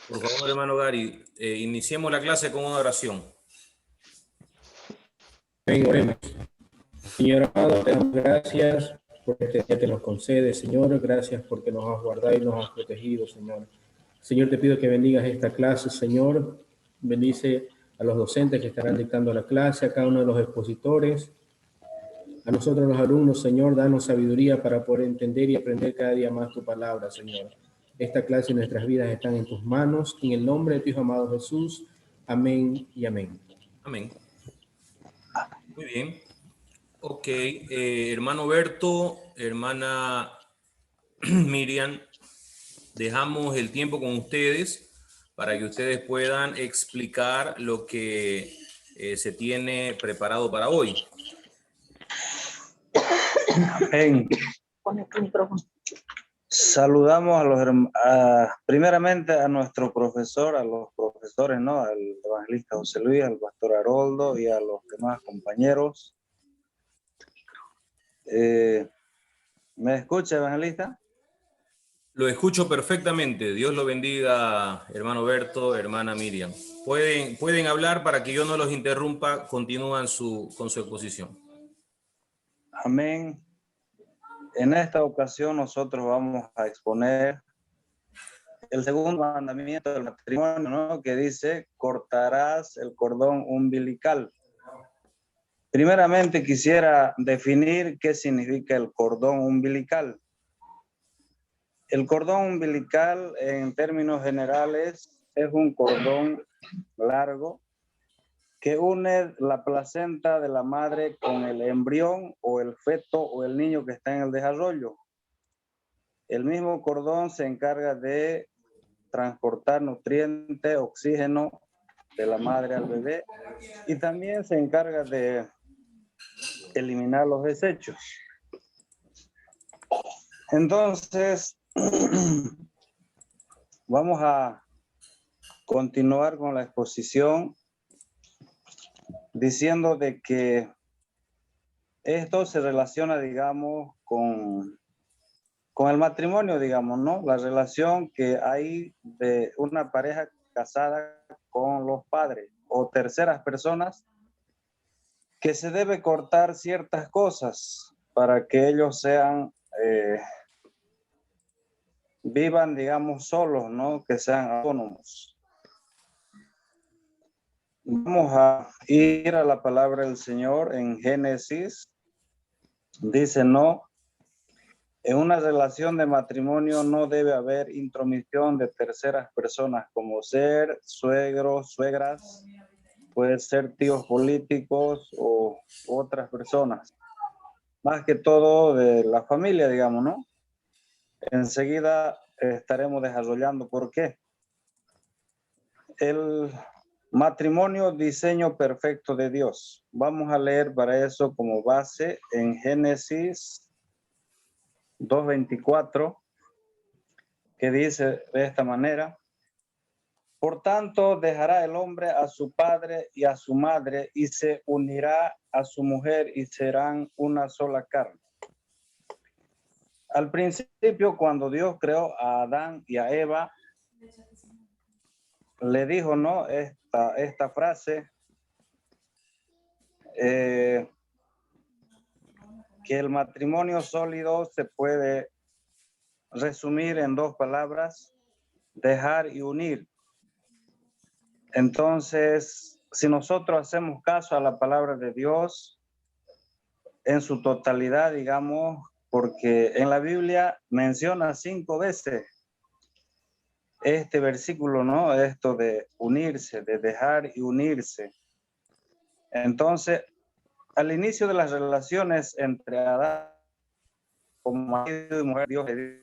Por favor, hermano Gary, iniciemos la clase con una oración. Amén, oremos. Señor amado, te damos gracias por este día que nos concedes, Señor. Gracias porque nos has guardado y nos has protegido, Señor. Señor, te pido que bendigas esta clase, Señor. Bendice a los docentes que estarán dictando la clase, a cada uno de los expositores, a nosotros los alumnos, Señor. Danos sabiduría para poder entender y aprender cada día más tu palabra, Señor. Esta clase y nuestras vidas están en tus manos. En el nombre de tu Hijo amado Jesús. Amén y amén. Amén. Muy bien. Ok, hermano Berto, hermana Miriam, dejamos el tiempo con ustedes para que ustedes puedan explicar lo que se tiene preparado para hoy. Amén. Saludamos primeramente a nuestro profesor, a los profesores, ¿no? Al evangelista José Luis, al pastor Haroldo y a los demás compañeros. ¿Me escucha, evangelista? Lo escucho perfectamente. Dios lo bendiga, hermano Berto, hermana Miriam. Pueden hablar para que yo no los interrumpa. Continúan con su exposición. Amén. En esta ocasión nosotros vamos a exponer el segundo mandamiento del matrimonio, ¿no? Que dice, cortarás el cordón umbilical. Primeramente quisiera definir qué significa el cordón umbilical. El cordón umbilical, en términos generales, es un cordón largo que une la placenta de la madre con el embrión o el feto o el niño que está en el desarrollo. El mismo cordón se encarga de transportar nutrientes, oxígeno de la madre al bebé y también se encarga de eliminar los desechos. Entonces, vamos a continuar con la exposición diciendo de que esto se relaciona, digamos, con el matrimonio, digamos, ¿no? La relación que hay de una pareja casada con los padres o terceras personas, que se debe cortar ciertas cosas para que ellos vivan, digamos, solos, ¿no? Que sean autónomos. Vamos a ir a la palabra del Señor en Génesis. Dice, no, en una relación de matrimonio no debe haber intromisión de terceras personas como ser suegros, suegras, puede ser tíos políticos o otras personas. Más que todo de la familia, digamos, ¿no? Enseguida estaremos desarrollando por qué. El matrimonio, diseño perfecto de Dios. Vamos a leer para eso como base en Génesis 2:24, que dice de esta manera: por tanto, dejará el hombre a su padre y a su madre y se unirá a su mujer y serán una sola carne. Al principio, cuando Dios creó a Adán y a Eva, le dijo, ¿no? Esta frase, que el matrimonio sólido se puede resumir en dos palabras: dejar y unir. Entonces, si nosotros hacemos caso a la palabra de Dios en su totalidad, digamos, porque en la Biblia menciona 5 veces este versículo, ¿no? Esto de unirse, de dejar y unirse. Entonces, al inicio de las relaciones entre Adán como marido y mujer, Dios le dio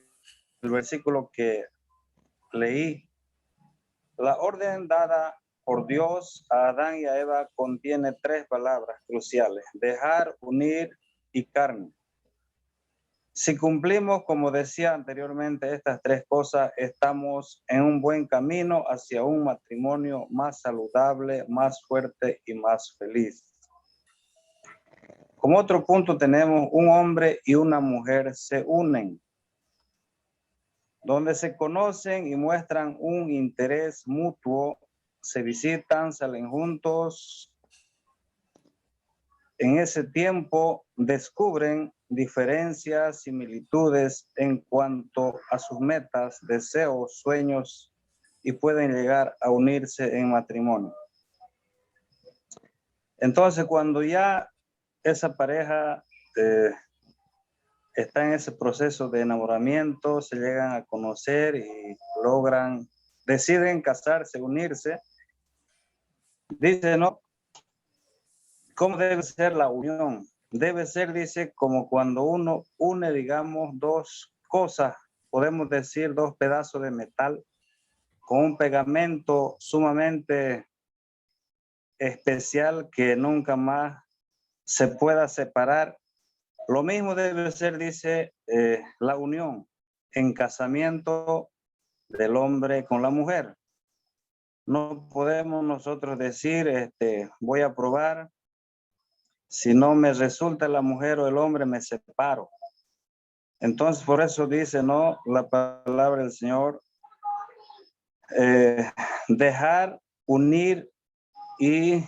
el versículo que leí. La orden dada por Dios a Adán y a Eva contiene 3 palabras cruciales: dejar, unir y carne. Si cumplimos, como decía anteriormente, estas 3 cosas, estamos en un buen camino hacia un matrimonio más saludable, más fuerte y más feliz. Como otro punto tenemos, un hombre y una mujer se unen. donde se conocen y muestran un interés mutuo, se visitan, salen juntos. En ese tiempo descubren diferencias, similitudes en cuanto a sus metas, deseos, sueños y pueden llegar a unirse en matrimonio. Entonces, cuando ya esa pareja está en ese proceso de enamoramiento, se llegan a conocer y deciden casarse, unirse, dice, ¿no? ¿Cómo debe ser la unión? Debe ser, dice, como cuando uno une, digamos, dos cosas, podemos decir dos pedazos de metal con un pegamento sumamente especial que nunca más se pueda separar. Lo mismo debe ser, dice, la unión en casamiento del hombre con la mujer. No podemos nosotros decir, voy a probar, si no me resulta la mujer o el hombre, me separo. Entonces, por eso dice, ¿no? La palabra del Señor, dejar, unir y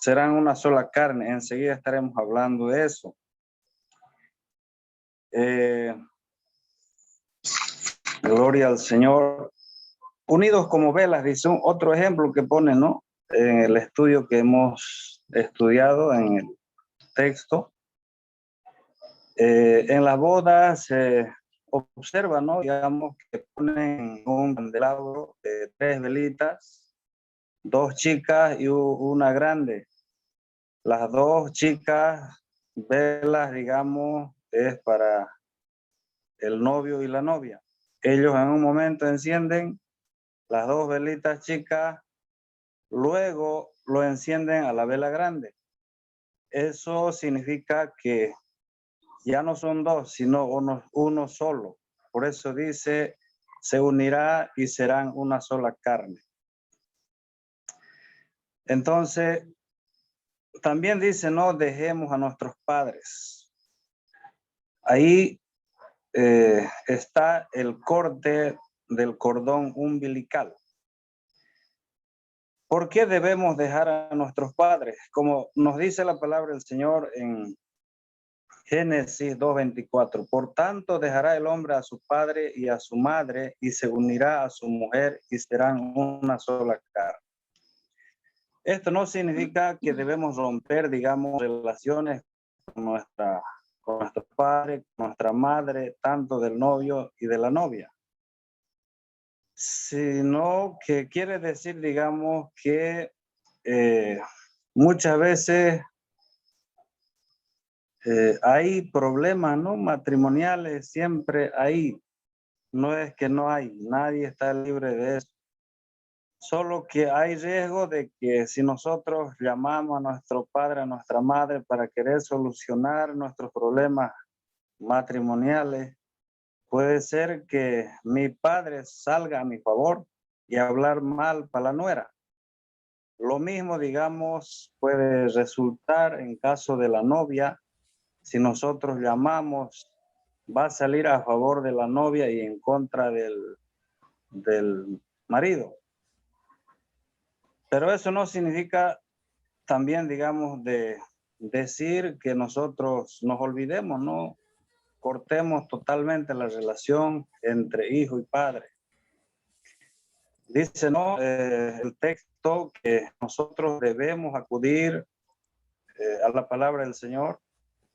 serán una sola carne. Enseguida estaremos hablando de eso. Gloria al Señor. Unidos como velas, dice otro ejemplo que pone, ¿no? En el estudio que hemos estudiado en el texto. En las bodas se observa, ¿no? Digamos que ponen un candelabro de 3 velitas, 2 chicas y una grande. Las 2 chicas velas, digamos, es para el novio y la novia. Ellos en un momento encienden las 2 velitas chicas, luego lo encienden a la vela grande. Eso significa que ya no son 2, sino uno solo. Por eso dice, se unirá y serán una sola carne. Entonces, también dice, no dejemos a nuestros padres. Ahí está el corte del cordón umbilical. ¿Por qué debemos dejar a nuestros padres? Como nos dice la palabra del Señor en Génesis 2:24. Por tanto, dejará el hombre a su padre y a su madre y se unirá a su mujer y serán una sola carne. Esto no significa que debemos romper, digamos, relaciones con nuestro padre, con nuestra madre, tanto del novio y de la novia, sino que quiere decir, digamos, que muchas veces hay problemas, ¿no? Matrimoniales, siempre hay. No es que no hay, nadie está libre de eso. Solo que hay riesgo de que si nosotros llamamos a nuestro padre, a nuestra madre para querer solucionar nuestros problemas matrimoniales, puede ser que mi padre salga a mi favor y hablar mal para la nuera. Lo mismo, digamos, puede resultar en caso de la novia. Si nosotros llamamos, va a salir a favor de la novia y en contra del marido. Pero eso no significa también, digamos, de decir que nosotros nos olvidemos, no cortemos totalmente la relación entre hijo y padre. Dice, ¿no? El texto que nosotros debemos acudir a la palabra del Señor,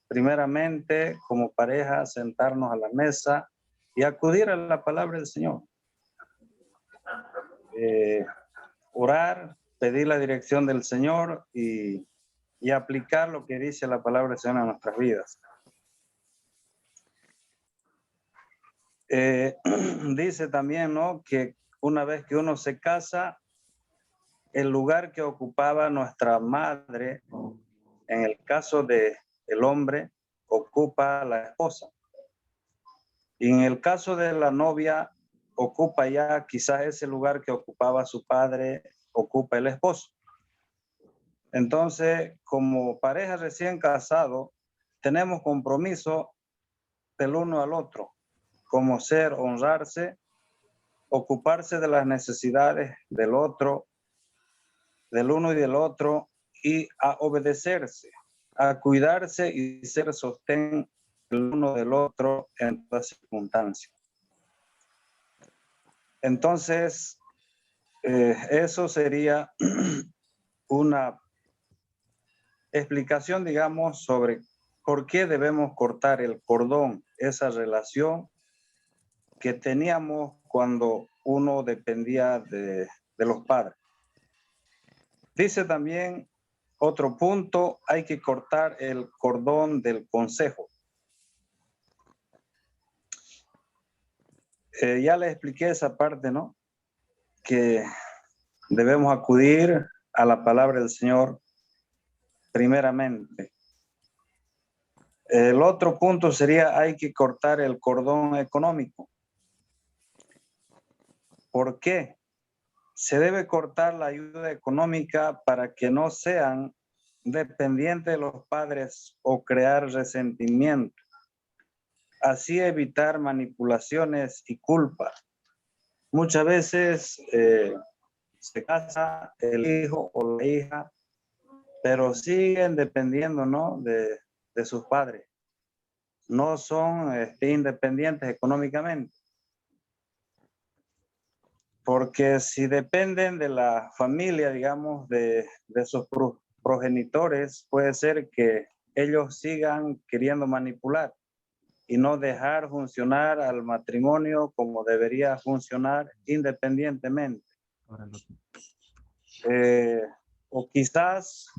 primeramente como pareja, sentarnos a la mesa y acudir a la palabra del Señor. Orar, pedir la dirección del Señor y aplicar lo que dice la palabra del Señor en nuestras vidas. Dice también, ¿no? Que una vez que uno se casa, el lugar que ocupaba nuestra madre, en el caso del hombre, ocupa la esposa. Y en el caso de la novia, ocupa ya quizás ese lugar que ocupaba su padre, ocupa el esposo. Entonces, como pareja recién casado, tenemos compromiso del uno al otro, como ser, honrarse ocuparse de las necesidades del otro, del uno y del otro, y a obedecerse, a cuidarse y ser sostén del uno del otro en todas circunstancias. Entonces, eso sería una explicación, digamos, sobre por qué debemos cortar el cordón, esa relación que teníamos cuando uno dependía de los padres. Dice también otro punto, hay que cortar el cordón del consejo. Ya les expliqué esa parte, ¿no? Que debemos acudir a la palabra del Señor primeramente. El otro punto sería hay que cortar el cordón económico. ¿Por qué? Se debe cortar la ayuda económica para que no sean dependientes de los padres o crear resentimiento. Así evitar manipulaciones y culpa. Muchas veces se casa el hijo o la hija, pero siguen dependiendo, ¿no? de sus padres. No son independientes económicamente. Porque si dependen de la familia, digamos, de sus progenitores, puede ser que ellos sigan queriendo manipular y no dejar funcionar al matrimonio como debería funcionar independientemente. O quizás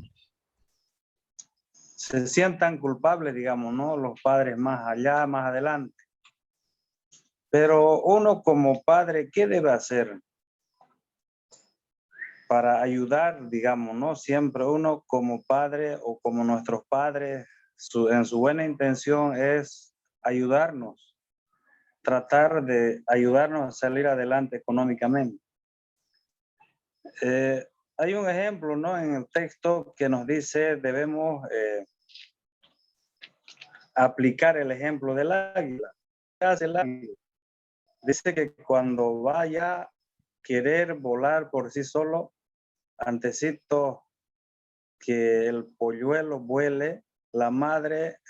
se sientan culpables, digamos, ¿no? Los padres más allá, más adelante. Pero uno como padre, ¿qué debe hacer para ayudar, digamos, ¿no? Siempre uno como padre o como nuestros padres, en su buena intención es ayudarnos, tratar de ayudarnos a salir adelante económicamente. Hay un ejemplo, ¿no? En el texto que nos dice debemos aplicar el ejemplo del águila. ¿Qué hace el águila? Dice que cuando vaya a querer volar por sí solo, antesito que el polluelo vuele, la madre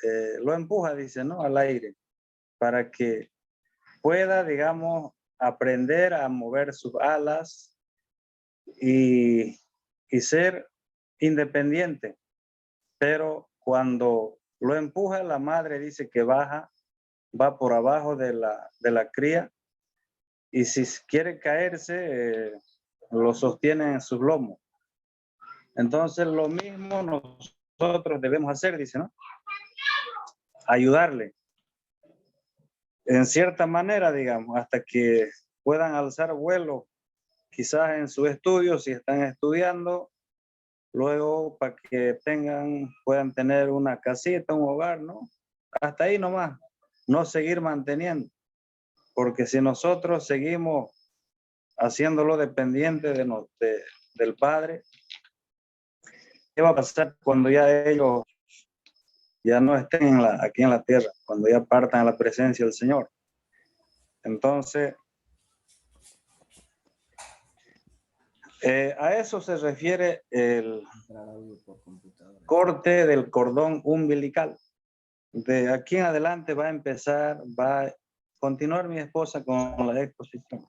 lo empuja, dice, ¿no? Al aire, para que pueda, digamos, aprender a mover sus alas y ser independiente. Pero cuando lo empuja, la madre dice que baja, va por abajo de la cría, y si quiere caerse, lo sostiene en sus lomos. Entonces lo mismo nosotros debemos hacer, dice, ¿no? Ayudarle. En cierta manera, digamos, hasta que puedan alzar vuelo, quizás en sus estudios, si están estudiando, luego para que puedan tener una casita, un hogar, ¿no? Hasta ahí nomás, no seguir manteniendo. Porque si nosotros seguimos haciéndolo dependiente del Padre, ¿qué va a pasar cuando ya ellos ya no estén aquí en la tierra, cuando ya partan a la presencia del Señor? Entonces, a eso se refiere el corte del cordón umbilical. De aquí en adelante va a continuar mi esposa con la exposición.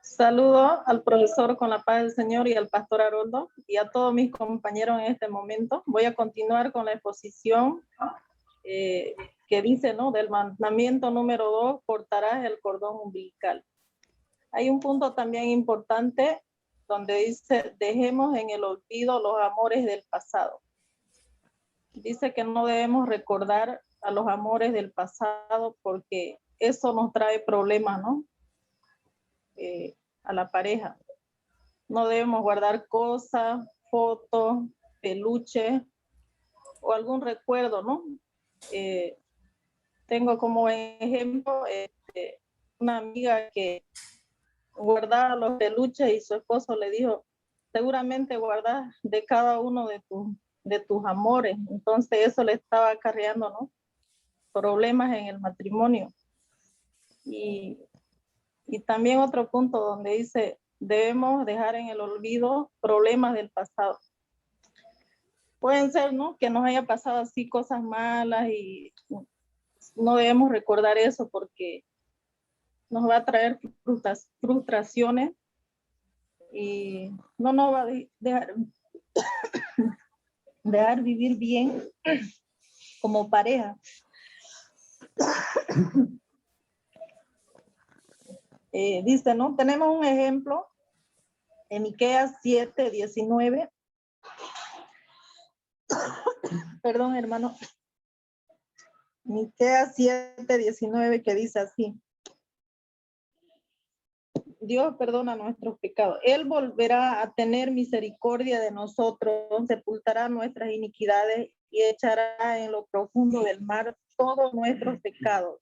Saludo al profesor con la paz del Señor y al pastor Haroldo y a todos mis compañeros en este momento. Voy a continuar con la exposición que dice, ¿no? Del mandamiento número 2, cortarás el cordón umbilical. Hay un punto también importante donde dice, dejemos en el olvido los amores del pasado. Dice que no debemos recordar a los amores del pasado porque eso nos trae problemas, ¿no? A la pareja. No debemos guardar cosas, fotos, peluches o algún recuerdo, ¿no? Tengo como ejemplo una amiga que guardaba los peluches y su esposo le dijo, seguramente guardas de cada uno de tus amores. Entonces eso le estaba acarreando, ¿no? Problemas en el matrimonio. Y también otro punto donde dice, debemos dejar en el olvido problemas del pasado. Pueden ser, ¿no?, que nos haya pasado así cosas malas y no debemos recordar eso porque nos va a traer frustraciones y no nos va a dejar vivir bien como pareja. Dice, ¿no? Tenemos un ejemplo en Miqueas 7:19. Perdón, hermano. Miqueas 7:19, que dice así: Dios perdona nuestros pecados. Él volverá a tener misericordia de nosotros, sepultará nuestras iniquidades y echará en lo profundo del mar todos nuestros pecados.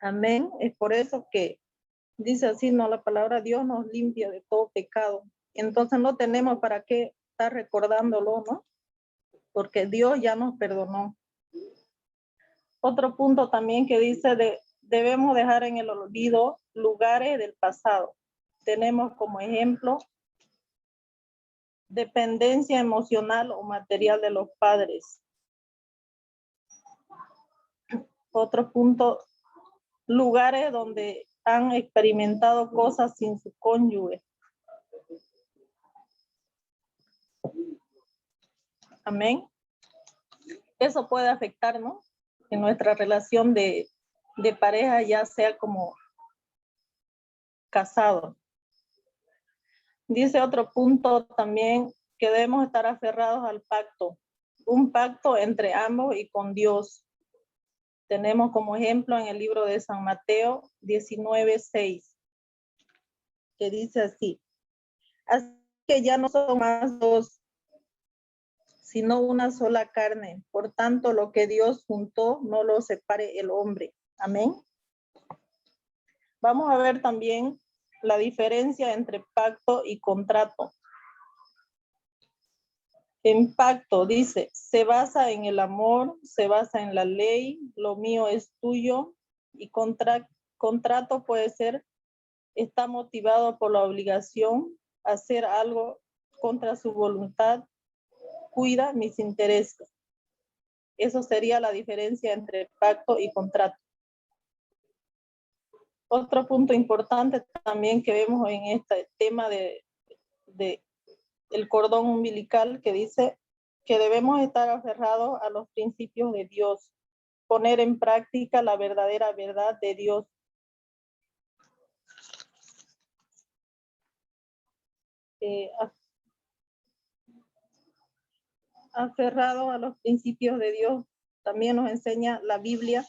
Amén. Es por eso que dice así, no, la palabra Dios nos limpia de todo pecado. Entonces no tenemos para qué estar recordándolo, ¿no? Porque Dios ya nos perdonó. Otro punto también que dice, debemos dejar en el olvido lugares del pasado. Tenemos como ejemplo dependencia emocional o material de los padres. Otro punto, lugares donde han experimentado cosas sin su cónyuge. Amén. Eso puede afectarnos en nuestra relación de pareja, ya sea como casado. Dice otro punto también que debemos estar aferrados al pacto, un pacto entre ambos y con Dios. Tenemos como ejemplo en el libro de San Mateo 19:6, que dice así: así que ya no son más dos, sino una sola carne. Por tanto, lo que Dios juntó, no lo separe el hombre. Amén. Vamos a ver también la diferencia entre pacto y contrato. En pacto dice, se basa en el amor, se basa en la ley, lo mío es tuyo, y contrato puede ser, está motivado por la obligación, hacer algo contra su voluntad, cuida mis intereses. Eso sería la diferencia entre pacto y contrato. Otro punto importante también que vemos en este tema de el cordón umbilical, que dice que debemos estar aferrados a los principios de Dios, poner en práctica la verdadera verdad de Dios. Aferrados a los principios de Dios, también nos enseña la Biblia.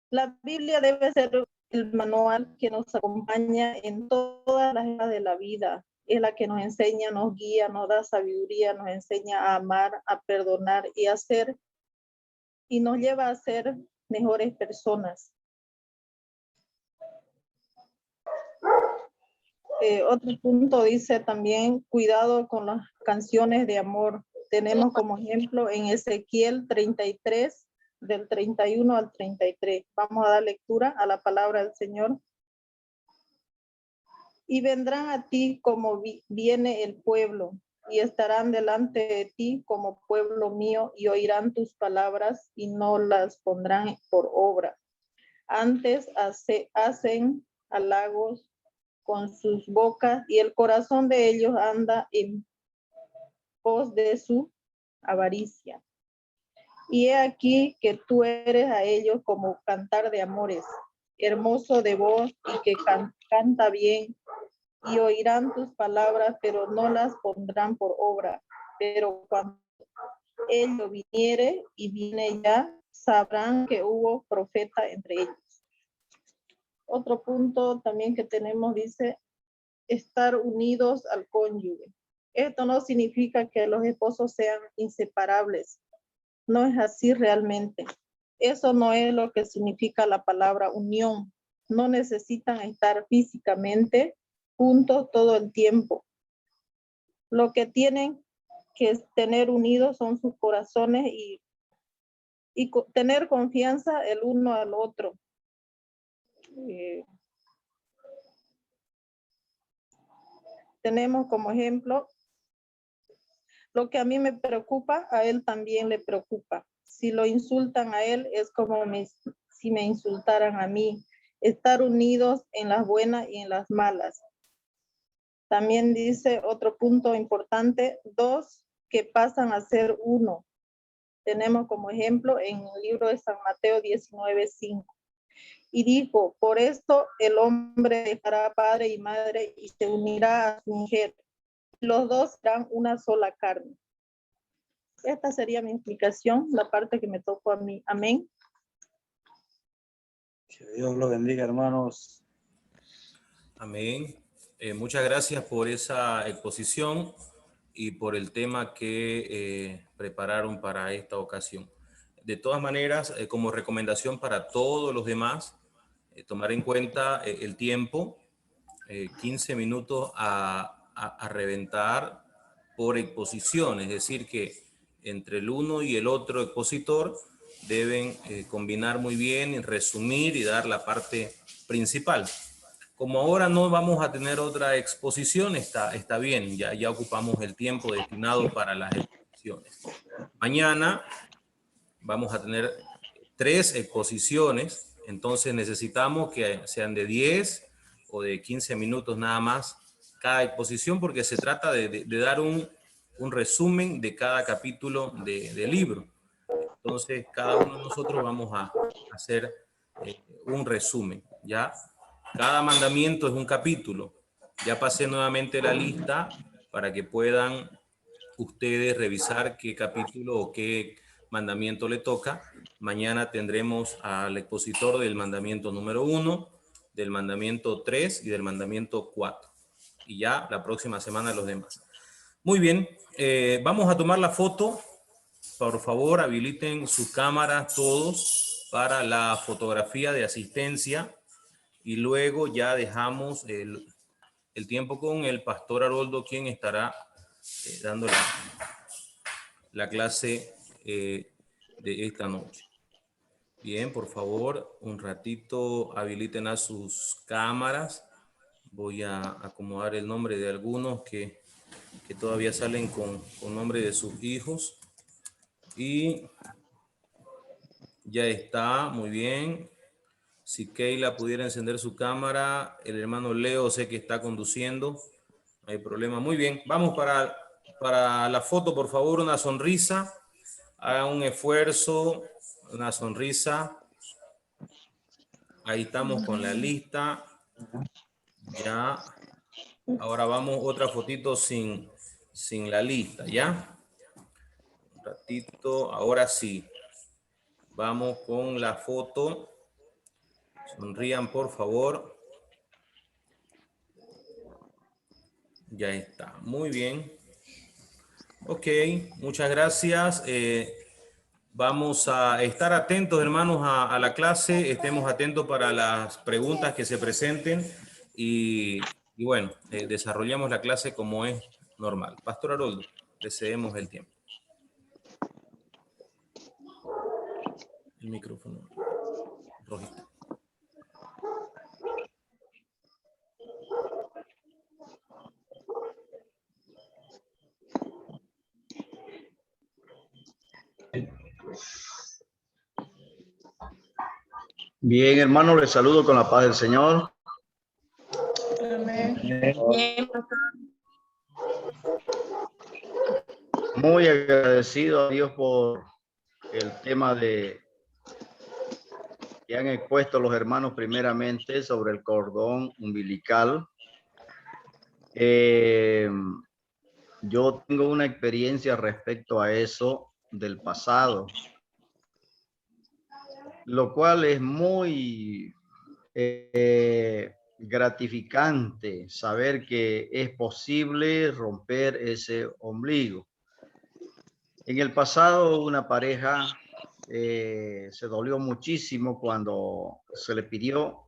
La Biblia debe ser el manual que nos acompaña en todas las áreas de la vida. Es la que nos enseña, nos guía, nos da sabiduría, nos enseña a amar, a perdonar y a hacer, y nos lleva a ser mejores personas. Otro punto dice también, cuidado con las canciones de amor. Tenemos como ejemplo en Ezequiel 33, del 31 al 33. Vamos a dar lectura a la palabra del Señor. Y vendrán a ti como viene el pueblo, y estarán delante de ti como pueblo mío, y oirán tus palabras y no las pondrán por obra. Antes hacen halagos con sus bocas, y el corazón de ellos anda en pos de su avaricia. Y he aquí que tú eres a ellos como cantar de amores, hermoso de voz y que canta bien, y oirán tus palabras, pero no las pondrán por obra. Pero cuando ello viniere, y viene ya, sabrán que hubo profeta entre ellos. Otro punto también que tenemos dice, estar unidos al cónyuge. Esto no significa que los esposos sean inseparables. No es así realmente. Eso no es lo que significa la palabra unión. No necesitan estar físicamente juntos todo el tiempo. Lo que tienen que tener unidos son sus corazones y tener confianza el uno al otro. tenemos como ejemplo, lo que a mí me preocupa, a él también le preocupa. Si lo insultan a él, es como si me insultaran a mí. Estar unidos en las buenas y en las malas. También dice otro punto importante, 2 que pasan a ser 1. Tenemos como ejemplo en el libro de San Mateo 19:5. Y dijo, por esto el hombre dejará padre y madre y se unirá a su mujer. Los dos serán una sola carne. Esta sería mi explicación, la parte que me tocó a mí. Amén. Que Dios lo bendiga, hermanos. Amén. Muchas gracias por esa exposición y por el tema que prepararon para esta ocasión. De todas maneras, como recomendación para todos los demás, tomar en cuenta el tiempo, 15 minutos a reventar por exposición, es decir, que entre el uno y el otro expositor deben combinar muy bien, resumir y dar la parte principal. Como ahora no vamos a tener otra exposición, está bien, ya ocupamos el tiempo destinado para las exposiciones. Mañana vamos a tener 3 exposiciones, entonces necesitamos que sean de 10 o de 15 minutos nada más cada exposición, porque se trata de dar un resumen de cada capítulo del libro. Entonces, cada uno de nosotros vamos a hacer un resumen, ¿ya? Cada mandamiento es un capítulo. Ya pasé nuevamente la lista para que puedan ustedes revisar qué capítulo o qué mandamiento le toca. Mañana tendremos al expositor del mandamiento número 1, del mandamiento 3 y del mandamiento 4. Y ya la próxima semana los demás. Muy bien, vamos a tomar la foto. Por favor, habiliten sus cámaras todos para la fotografía de asistencia y luego ya dejamos el tiempo con el pastor Haroldo, quien estará dando la clase de esta noche. Bien, por favor, un ratito habiliten a sus cámaras. Voy a acomodar el nombre de algunos que todavía salen con nombre de sus hijos. Y ya está, muy bien. Si Keila pudiera encender su cámara, el hermano Leo sé que está conduciendo, no hay problema. Muy bien, vamos para la foto, por favor, una sonrisa. Haga un esfuerzo, una sonrisa. Ahí estamos con la lista. Ya. Ahora vamos otra fotito sin la lista, ¿ya? Un ratito, ahora sí. Vamos con la foto. Sonrían, por favor. Ya está, muy bien. Ok, muchas gracias. Vamos a estar atentos, hermanos, a la clase. Estemos atentos para las preguntas que se presenten. Y bueno, desarrollamos la clase como es normal. Pastor Haroldo, le cedemos el tiempo. El micrófono rojito. Bien, hermano, les saludo con la paz del Señor. Amén. Muy agradecido a Dios por el tema que han expuesto los hermanos primeramente sobre el cordón umbilical. Yo tengo una experiencia respecto a eso del pasado, lo cual es muy gratificante saber que es posible romper ese ombligo. En el pasado, una pareja se dolió muchísimo cuando se le pidió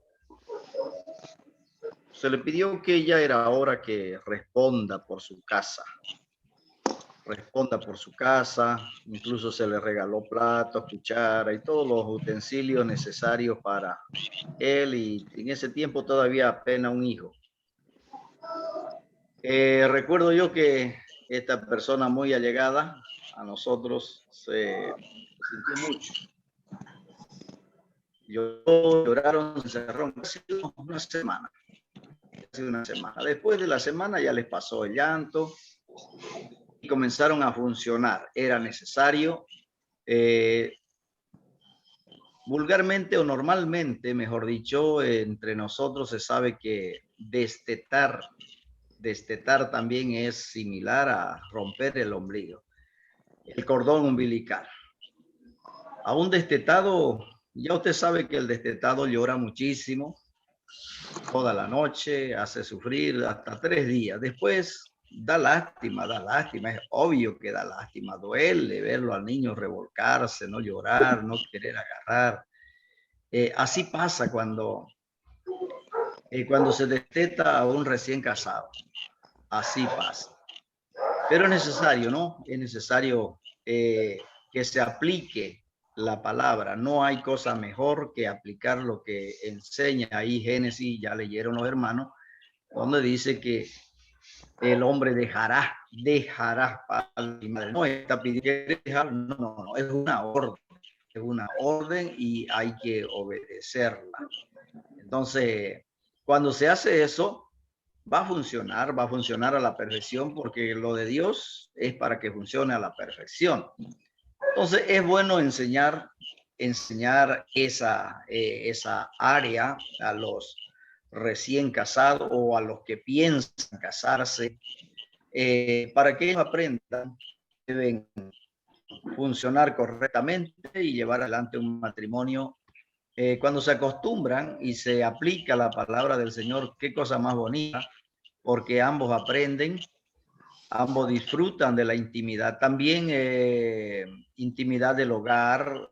que ya era hora que responda por su casa. responda por su casa, incluso se le regaló platos, cuchara y todos los utensilios necesarios para él, y en ese tiempo todavía apenas un hijo. Recuerdo yo que esta persona muy allegada a nosotros se sintió mucho. Lloraron, se encerraron casi una semana. Después de la semana ya les pasó el llanto y comenzaron a funcionar. Era necesario, vulgarmente o normalmente, mejor dicho, entre nosotros se sabe que destetar también es similar a romper el ombligo, el cordón umbilical. A un destetado, ya usted sabe que el destetado llora muchísimo, toda la noche, hace sufrir hasta 3 días. Después da lástima, es obvio que da lástima, duele verlo al niño revolcarse, no llorar, no querer agarrar. Así pasa cuando se desteta a un recién casado, así pasa. Pero es necesario, ¿no? Es necesario que se aplique la palabra. No hay cosa mejor que aplicar lo que enseña ahí Génesis, ya leyeron los hermanos, donde dice que el hombre dejará padre y madre. No está pidiendo dejar, no, es una orden y hay que obedecerla. Entonces, cuando se hace eso, va a funcionar a la perfección, porque lo de Dios es para que funcione a la perfección. Entonces es bueno enseñar esa área a los recién casados o a los que piensan casarse, para que ellos aprendan, deben funcionar correctamente y llevar adelante un matrimonio. Cuando se acostumbran y se aplica la palabra del Señor, qué cosa más bonita, porque ambos aprenden, ambos disfrutan de la intimidad. También intimidad del hogar.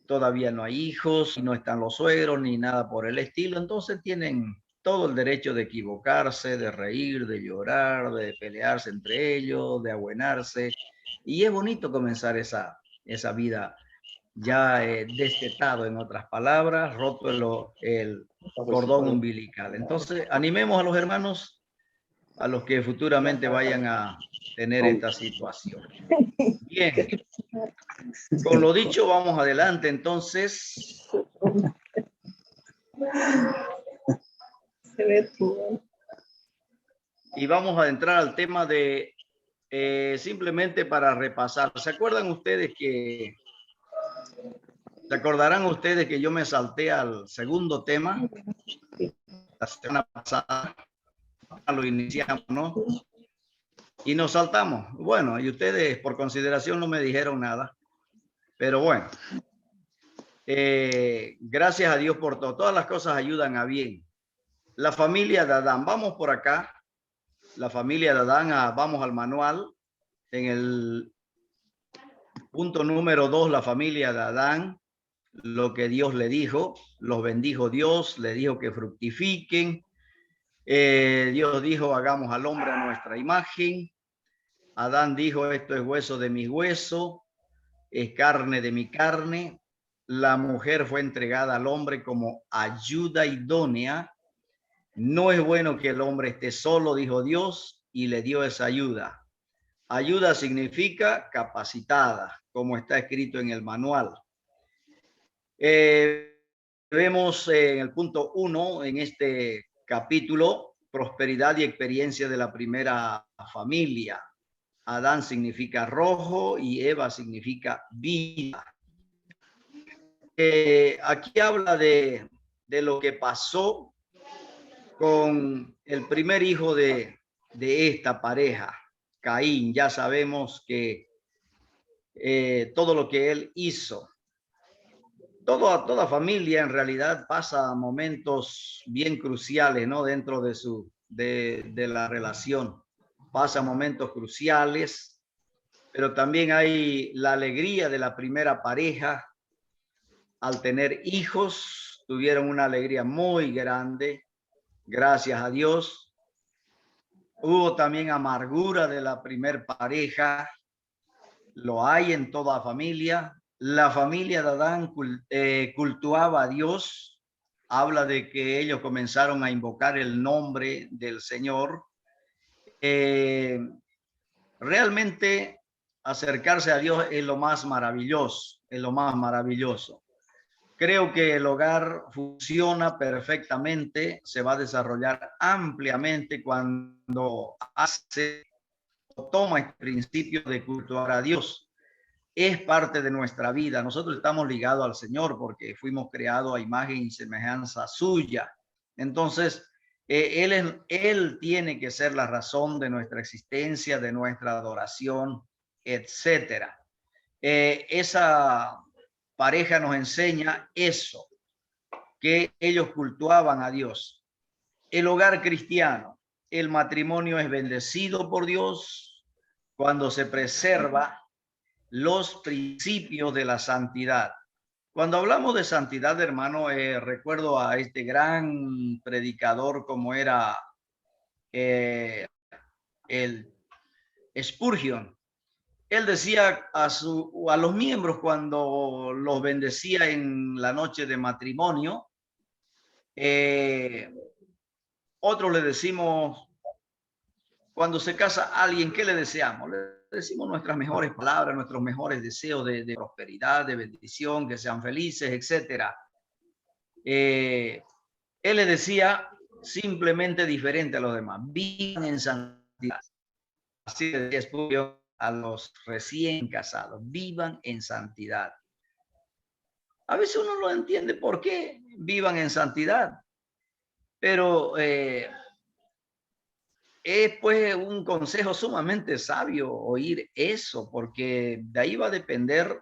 Todavía no hay hijos, no están los suegros ni nada por el estilo, entonces tienen todo el derecho de equivocarse, de reír, de llorar, de pelearse entre ellos, de abuenarse, y es bonito comenzar esa vida ya destetado, en otras palabras, roto el cordón umbilical. Entonces, animemos a los hermanos, a los que futuramente vayan a tener esta situación. Bien, con lo dicho, vamos adelante entonces. Y vamos a entrar al tema de, simplemente para repasar. ¿Se acuerdan ustedes se acordarán ustedes que yo me salté al segundo tema? La semana pasada lo iniciamos, ¿no? Y nos saltamos. Bueno, y ustedes por consideración no me dijeron nada. Pero bueno, gracias a Dios por todo. Todas las cosas ayudan a bien. La familia de Adán. Vamos por acá. La familia de Adán, vamos al manual. En el punto número 2, la familia de Adán. Lo que Dios le dijo. Los bendijo Dios. Le dijo que fructifiquen. Dios dijo, hagamos al hombre a nuestra imagen. Adán dijo, esto es hueso de mis huesos, es carne de mi carne. La mujer fue entregada al hombre como ayuda idónea. No es bueno que el hombre esté solo, dijo Dios, y le dio esa ayuda. Ayuda significa capacitada, como está escrito en el manual. Vemos en el punto 1, en este capítulo, prosperidad y experiencia de la primera familia. Adán significa rojo y Eva significa vida. Aquí habla de lo que pasó con el primer hijo de esta pareja, Caín. Ya sabemos que todo lo que él hizo. Toda familia en realidad pasa momentos bien cruciales, ¿no? Dentro de la relación. Pasa momentos cruciales, pero también hay la alegría de la primera pareja. Al tener hijos, tuvieron una alegría muy grande, gracias a Dios. Hubo también amargura de la primer pareja. Lo hay en toda familia. La familia de Adán cultuaba a Dios. Habla de que ellos comenzaron a invocar el nombre del Señor. Realmente acercarse a Dios es lo más maravilloso, es lo más maravilloso. Creo que el hogar funciona perfectamente, se va a desarrollar ampliamente cuando toma el principio de cultuar a Dios. Es parte de nuestra vida. Nosotros estamos ligados al Señor porque fuimos creados a imagen y semejanza suya. Entonces, Él tiene que ser la razón de nuestra existencia, de nuestra adoración, etcétera. Esa pareja nos enseña eso, que ellos cultuaban a Dios. El hogar cristiano, el matrimonio es bendecido por Dios cuando se preserva los principios de la santidad. Cuando hablamos de santidad, hermano, recuerdo a este gran predicador como era el Spurgeon. Él decía a los miembros cuando los bendecía en la noche de matrimonio, otros le decimos, cuando se casa alguien, ¿qué le deseamos? Le decimos nuestras mejores palabras, nuestros mejores deseos de prosperidad, de bendición, que sean felices, etcétera. Él le decía simplemente diferente a los demás, vivan en santidad. Así le decía Spurgeon a los recién casados, vivan en santidad. A veces uno no entiende por qué vivan en santidad, pero es pues un consejo sumamente sabio oír eso, porque de ahí va a depender.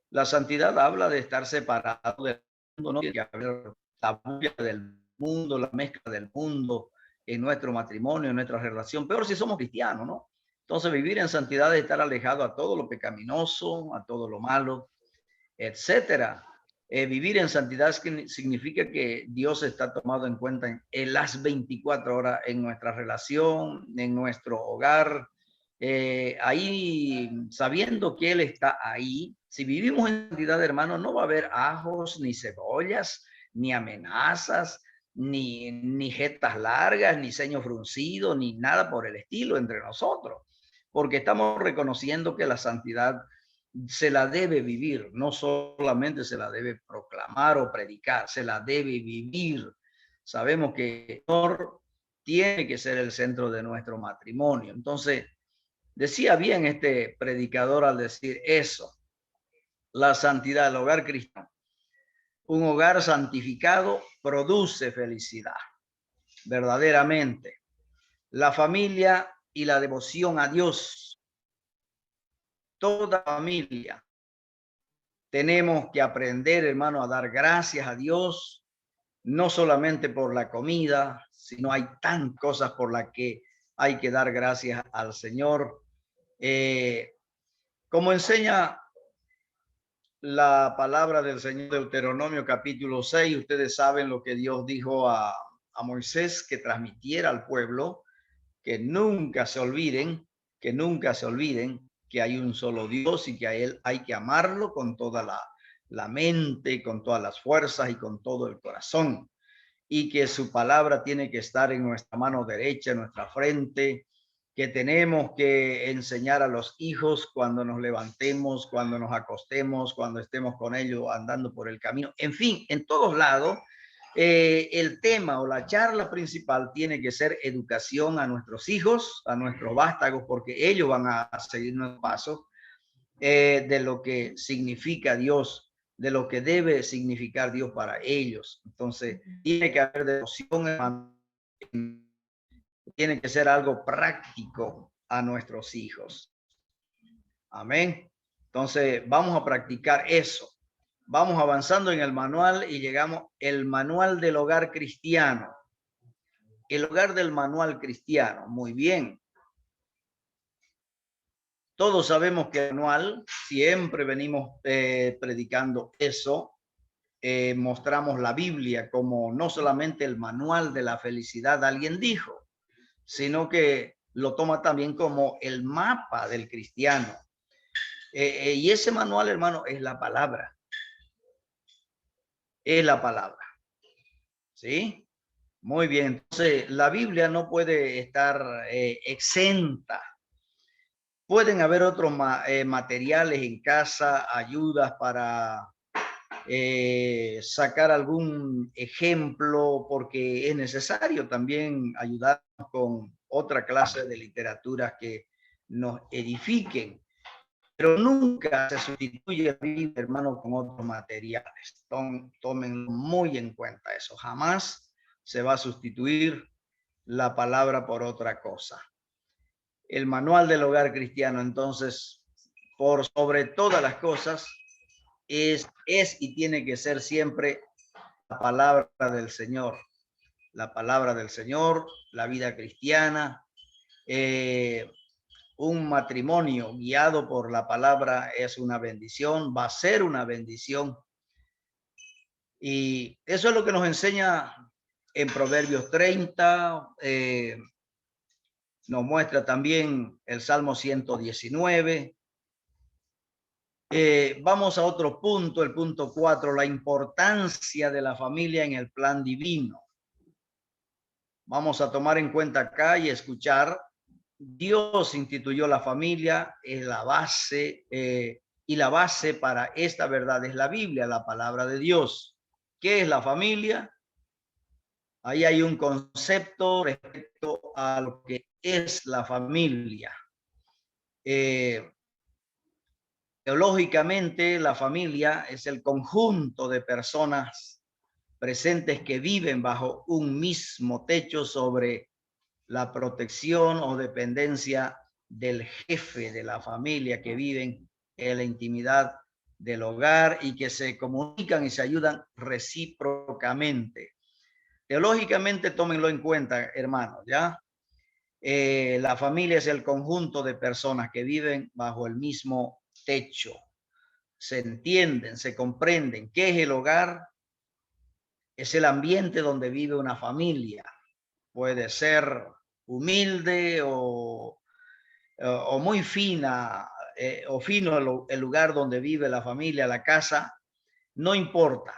La santidad habla de estar separado del mundo, no tiene que haber la bulla del mundo, la mezcla del mundo en nuestro matrimonio, en nuestra relación, peor si somos cristianos, ¿no? Entonces vivir en santidad es estar alejado a todo lo pecaminoso, a todo lo malo, etcétera. Vivir en santidad significa que Dios está tomado en cuenta en las 24 horas en nuestra relación, en nuestro hogar, ahí sabiendo que Él está ahí. Si vivimos en santidad, hermano, no va a haber ajos, ni cebollas, ni amenazas, ni jetas largas, ni ceño fruncido, ni nada por el estilo entre nosotros, porque estamos reconociendo que la santidad se la debe vivir, no solamente se la debe proclamar o predicar, se la debe vivir. Sabemos que el Señor tiene que ser el centro de nuestro matrimonio. Entonces, decía bien este predicador al decir eso, la santidad, el hogar cristiano. Un hogar santificado produce felicidad, verdaderamente. La familia y la devoción a Dios. Toda familia tenemos que aprender, hermano, a dar gracias a Dios, no solamente por la comida, sino hay tantas cosas por las que hay que dar gracias al Señor. Como enseña la palabra del Señor, Deuteronomio capítulo 6, ustedes saben lo que Dios dijo a Moisés que transmitiera al pueblo, que nunca se olviden, que hay un solo Dios y que a Él hay que amarlo con toda la mente, con todas las fuerzas y con todo el corazón. Y que su palabra tiene que estar en nuestra mano derecha, en nuestra frente, que tenemos que enseñar a los hijos cuando nos levantemos, cuando nos acostemos, cuando estemos con ellos andando por el camino. En fin, en todos lados, el tema o la charla principal tiene que ser educación a nuestros hijos, a nuestros vástagos, porque ellos van a seguir nuestros pasos de lo que significa Dios, de lo que debe significar Dios para ellos. Entonces, tiene que haber devoción, hermano, tiene que ser algo práctico a nuestros hijos. Amén. Entonces, vamos a practicar eso. Vamos avanzando en el manual y llegamos al manual del hogar cristiano. El hogar del manual cristiano. Muy bien. Todos sabemos que el manual, siempre venimos predicando eso. Mostramos la Biblia como no solamente el manual de la felicidad, alguien dijo, sino que lo toma también como el mapa del cristiano. Y ese manual, hermano, es la palabra. Es la palabra. ¿Sí? Muy bien. Entonces, la Biblia no puede estar exenta. Pueden haber otros materiales en casa, ayudas para sacar algún ejemplo, porque es necesario también ayudarnos con otra clase de literaturas que nos edifiquen. Pero nunca se sustituye la Biblia, hermano, con otros materiales. Tomen muy en cuenta eso. Jamás se va a sustituir la palabra por otra cosa. El manual del hogar cristiano, entonces, por sobre todas las cosas, es y tiene que ser siempre la palabra del Señor. La palabra del Señor, la vida cristiana. Un matrimonio guiado por la palabra es una bendición, va a ser una bendición. Y eso es lo que nos enseña en Proverbios 30, nos muestra también el Salmo 119. Vamos a otro punto, el punto 4, la importancia de la familia en el plan divino. Vamos a tomar en cuenta acá y escuchar. Dios instituyó la familia, es la base, y la base para esta verdad es la Biblia, la palabra de Dios. ¿Qué es la familia? Ahí hay un concepto respecto a lo que es la familia. Teológicamente, la familia es el conjunto de personas presentes que viven bajo un mismo techo sobre la protección o dependencia del jefe de la familia, que viven en la intimidad del hogar y que se comunican y se ayudan recíprocamente. Teológicamente, tómenlo en cuenta, hermanos, ¿ya? La familia es el conjunto de personas que viven bajo el mismo techo. Se entienden, se comprenden. ¿Qué es el hogar? Es el ambiente donde vive una familia. Puede ser humilde o muy fina, o fino el lugar donde vive la familia, la casa, no importa.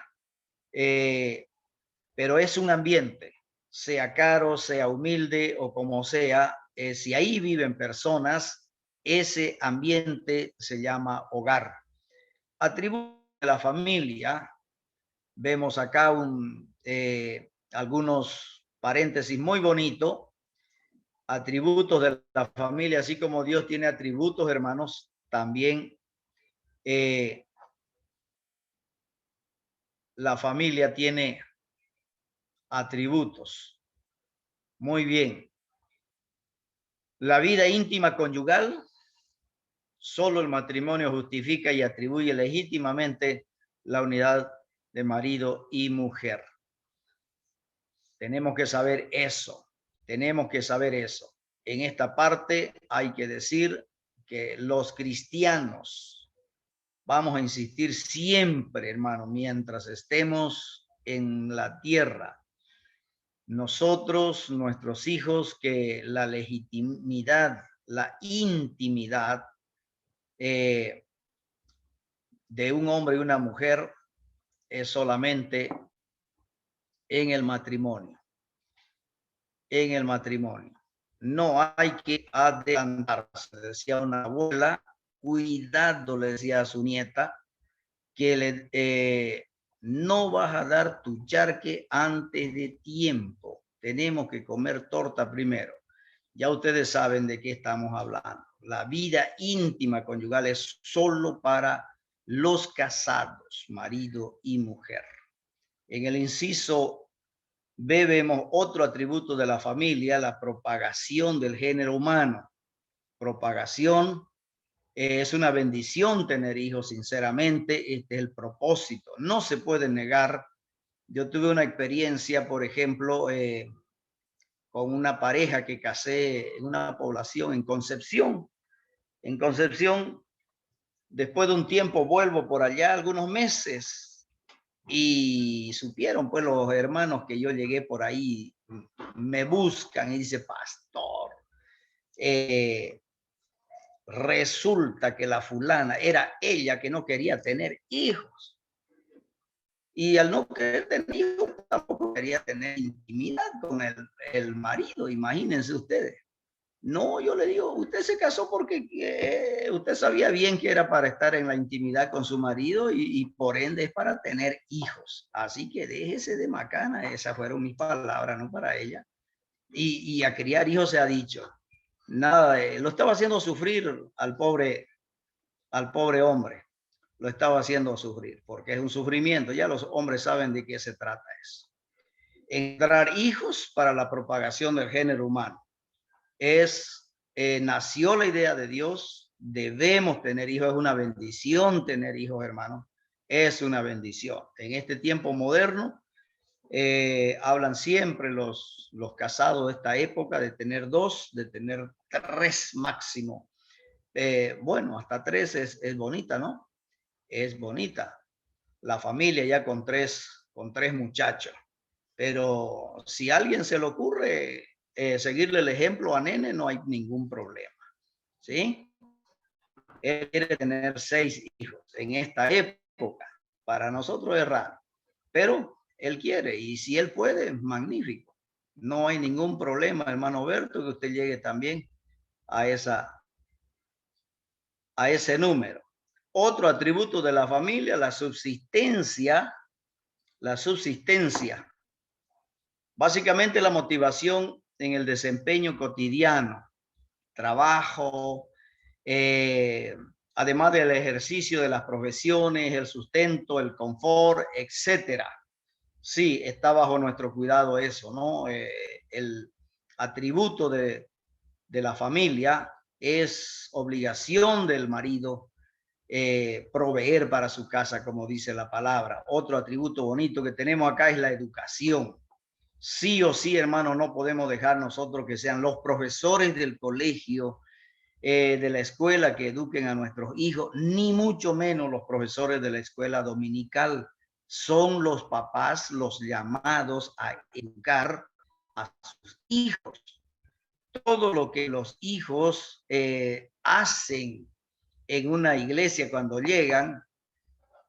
Pero es un ambiente, sea caro, sea humilde o como sea, si ahí viven personas, ese ambiente se llama hogar. Atributos de la familia, vemos acá algunos paréntesis muy bonitos. Atributos de la familia, así como Dios tiene atributos, hermanos, también la familia tiene atributos. Muy bien. La vida íntima conyugal, solo el matrimonio justifica y atribuye legítimamente la unidad de marido y mujer. Tenemos que saber eso. Tenemos que saber eso. En esta parte hay que decir que los cristianos vamos a insistir siempre, hermano, mientras estemos en la tierra, nosotros, nuestros hijos, que la legitimidad, la intimidad de un hombre y una mujer es solamente en el matrimonio. En el matrimonio. No hay que adelantarse, decía una abuela, cuidado, le decía a su nieta, que no vas a dar tu charque antes de tiempo. Tenemos que comer torta primero. Ya ustedes saben de qué estamos hablando. La vida íntima conyugal es solo para los casados, marido y mujer. En el inciso B vemos otro atributo de la familia, la propagación del género humano. Propagación, es una bendición tener hijos, sinceramente, este es el propósito. No se puede negar. Yo tuve una experiencia, por ejemplo, con una pareja que casé en una población en Concepción. En Concepción, después de un tiempo vuelvo por allá, algunos meses, y supieron pues los hermanos que yo llegué por ahí, me buscan y dice, pastor, resulta que la fulana era ella que no quería tener hijos. Y al no querer tener hijos, tampoco quería tener intimidad con el marido, imagínense ustedes. No, yo le digo, usted se casó porque usted sabía bien que era para estar en la intimidad con su marido y por ende es para tener hijos. Así que déjese de macana, esas fueron mis palabras, no para ella. Y a criar hijos se ha dicho. Nada, lo estaba haciendo sufrir al pobre hombre. Lo estaba haciendo sufrir, porque es un sufrimiento. Ya los hombres saben de qué se trata eso. Encontrar hijos para la propagación del género humano. Nació la idea de Dios, debemos tener hijos, es una bendición tener hijos, hermanos, es una bendición. En este tiempo moderno, hablan siempre los casados de esta época de tener 2, de tener 3 máximo. Bueno, hasta 3 es bonita, ¿no? Es bonita la familia ya con tres muchachos. Pero si a alguien se le ocurre seguirle el ejemplo a Nene, no hay ningún problema. ¿Sí? Él quiere tener 6 hijos en esta época. Para nosotros es raro, pero él quiere y si él puede, magnífico. No hay ningún problema, hermano Berto, que usted llegue también a ese número. Otro atributo de la familia, la subsistencia. La subsistencia. Básicamente la motivación en el desempeño cotidiano, trabajo, además del ejercicio de las profesiones, el sustento, el confort, etcétera. Sí, está bajo nuestro cuidado eso, ¿no? El atributo de la familia es obligación del marido proveer para su casa, como dice la palabra. Otro atributo bonito que tenemos acá es la educación. Sí o sí, hermano, no podemos dejar nosotros que sean los profesores del colegio, de la escuela que eduquen a nuestros hijos, ni mucho menos los profesores de la escuela dominical. Son los papás los llamados a educar a sus hijos. Todo lo que los hijos hacen en una iglesia cuando llegan,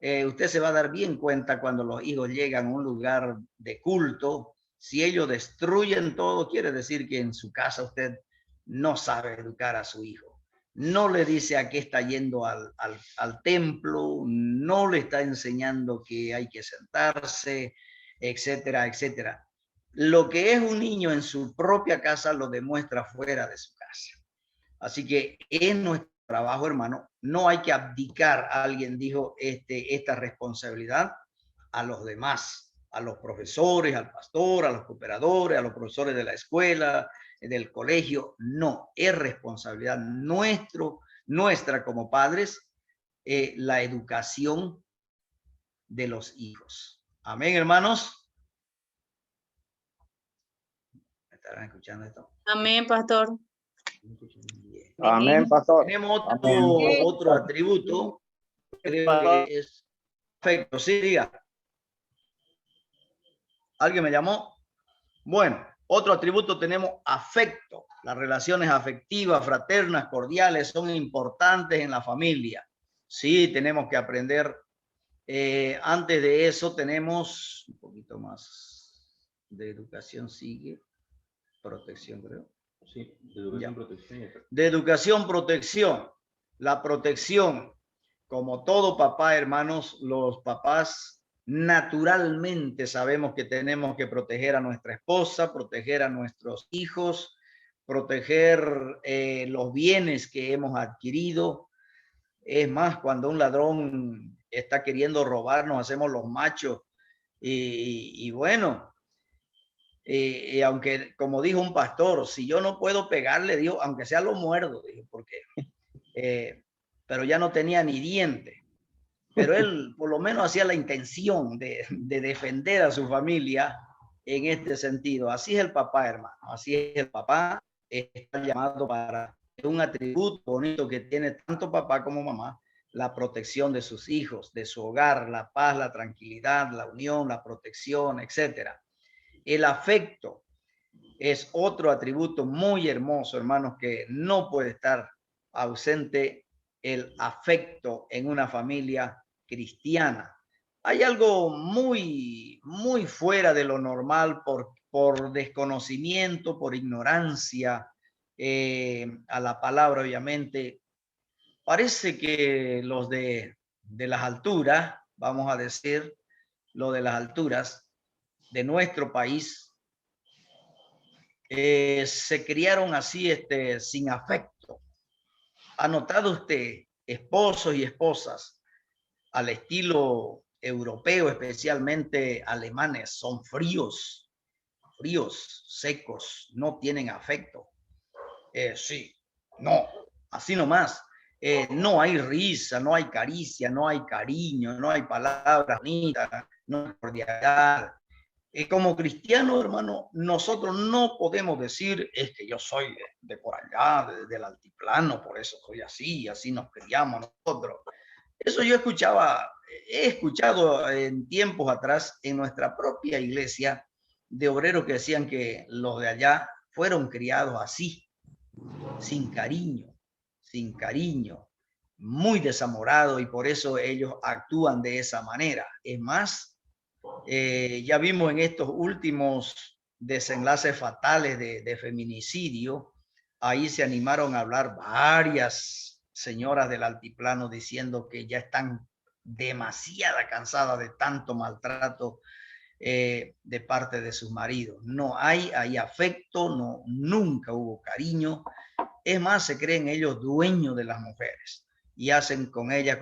usted se va a dar bien cuenta cuando los hijos llegan a un lugar de culto. Si ellos destruyen todo, quiere decir que en su casa usted no sabe educar a su hijo. No le dice a qué está yendo al templo, no le está enseñando que hay que sentarse, etcétera, etcétera. Lo que es un niño en su propia casa lo demuestra fuera de su casa. Así que es nuestro trabajo, hermano. No hay que abdicar, alguien dijo, esta responsabilidad a los demás, a los profesores, al pastor, a los cooperadores, a los profesores de la escuela, del colegio. No, es responsabilidad nuestra como padres, la educación de los hijos. Amén, hermanos. ¿Me estarán escuchando esto? Amén, pastor. Amén, pastor. Tenemos Amén. otro atributo que es afecto. Sí, diga. ¿Alguien me llamó? Bueno, otro atributo tenemos afecto. Las relaciones afectivas, fraternas, cordiales son importantes en la familia. Sí, tenemos que aprender. Antes de eso tenemos un poquito más de educación, sigue. Protección, creo. Sí, de educación, protección. De educación, protección. La protección, como todo papá, hermanos, los papás naturalmente sabemos que tenemos que proteger a nuestra esposa, proteger a nuestros hijos, proteger los bienes que hemos adquirido. Es más, cuando un ladrón está queriendo robarnos, hacemos los machos. Y bueno, aunque, como dijo un pastor, si yo no puedo pegarle, dijo, aunque sea lo muerdo, dijo, porque, pero ya no tenía ni diente. Pero él por lo menos hacía la intención de defender a su familia en este sentido. Así es el papá, hermano. Así es el papá. Está llamado para un atributo bonito que tiene tanto papá como mamá, la protección de sus hijos, de su hogar, la paz, la tranquilidad, la unión, la protección, etcétera. El afecto. es otro atributo muy hermoso, hermanos, que no puede estar ausente el afecto en una familia cristiana. Hay algo muy fuera de lo normal por desconocimiento, por ignorancia a la palabra, obviamente. Parece que los de las alturas, vamos a decir, lo de las alturas de nuestro país, se criaron así, sin afecto. ¿Ha notado usted, esposos y esposas al estilo europeo, especialmente alemanes, son fríos, secos, no tienen afecto? Sí, no, así nomás. No hay risa, no hay caricia, no hay cariño, no hay palabras bonitas, no hay cordialidad. Como cristiano, hermano, nosotros no podemos decir, es que yo soy de por allá, del altiplano, por eso soy así, así nos criamos nosotros. Eso yo he escuchado en tiempos atrás en nuestra propia iglesia de obreros que decían que los de allá fueron criados así, sin cariño, muy desamorados, y por eso ellos actúan de esa manera. Es más, ya vimos en estos últimos desenlaces fatales de feminicidio, ahí se animaron a hablar varias señoras del altiplano diciendo que ya están demasiado cansadas de tanto maltrato de parte de sus maridos. No hay afecto, no, nunca hubo cariño. Es más, se creen ellos dueños de las mujeres y hacen con ellas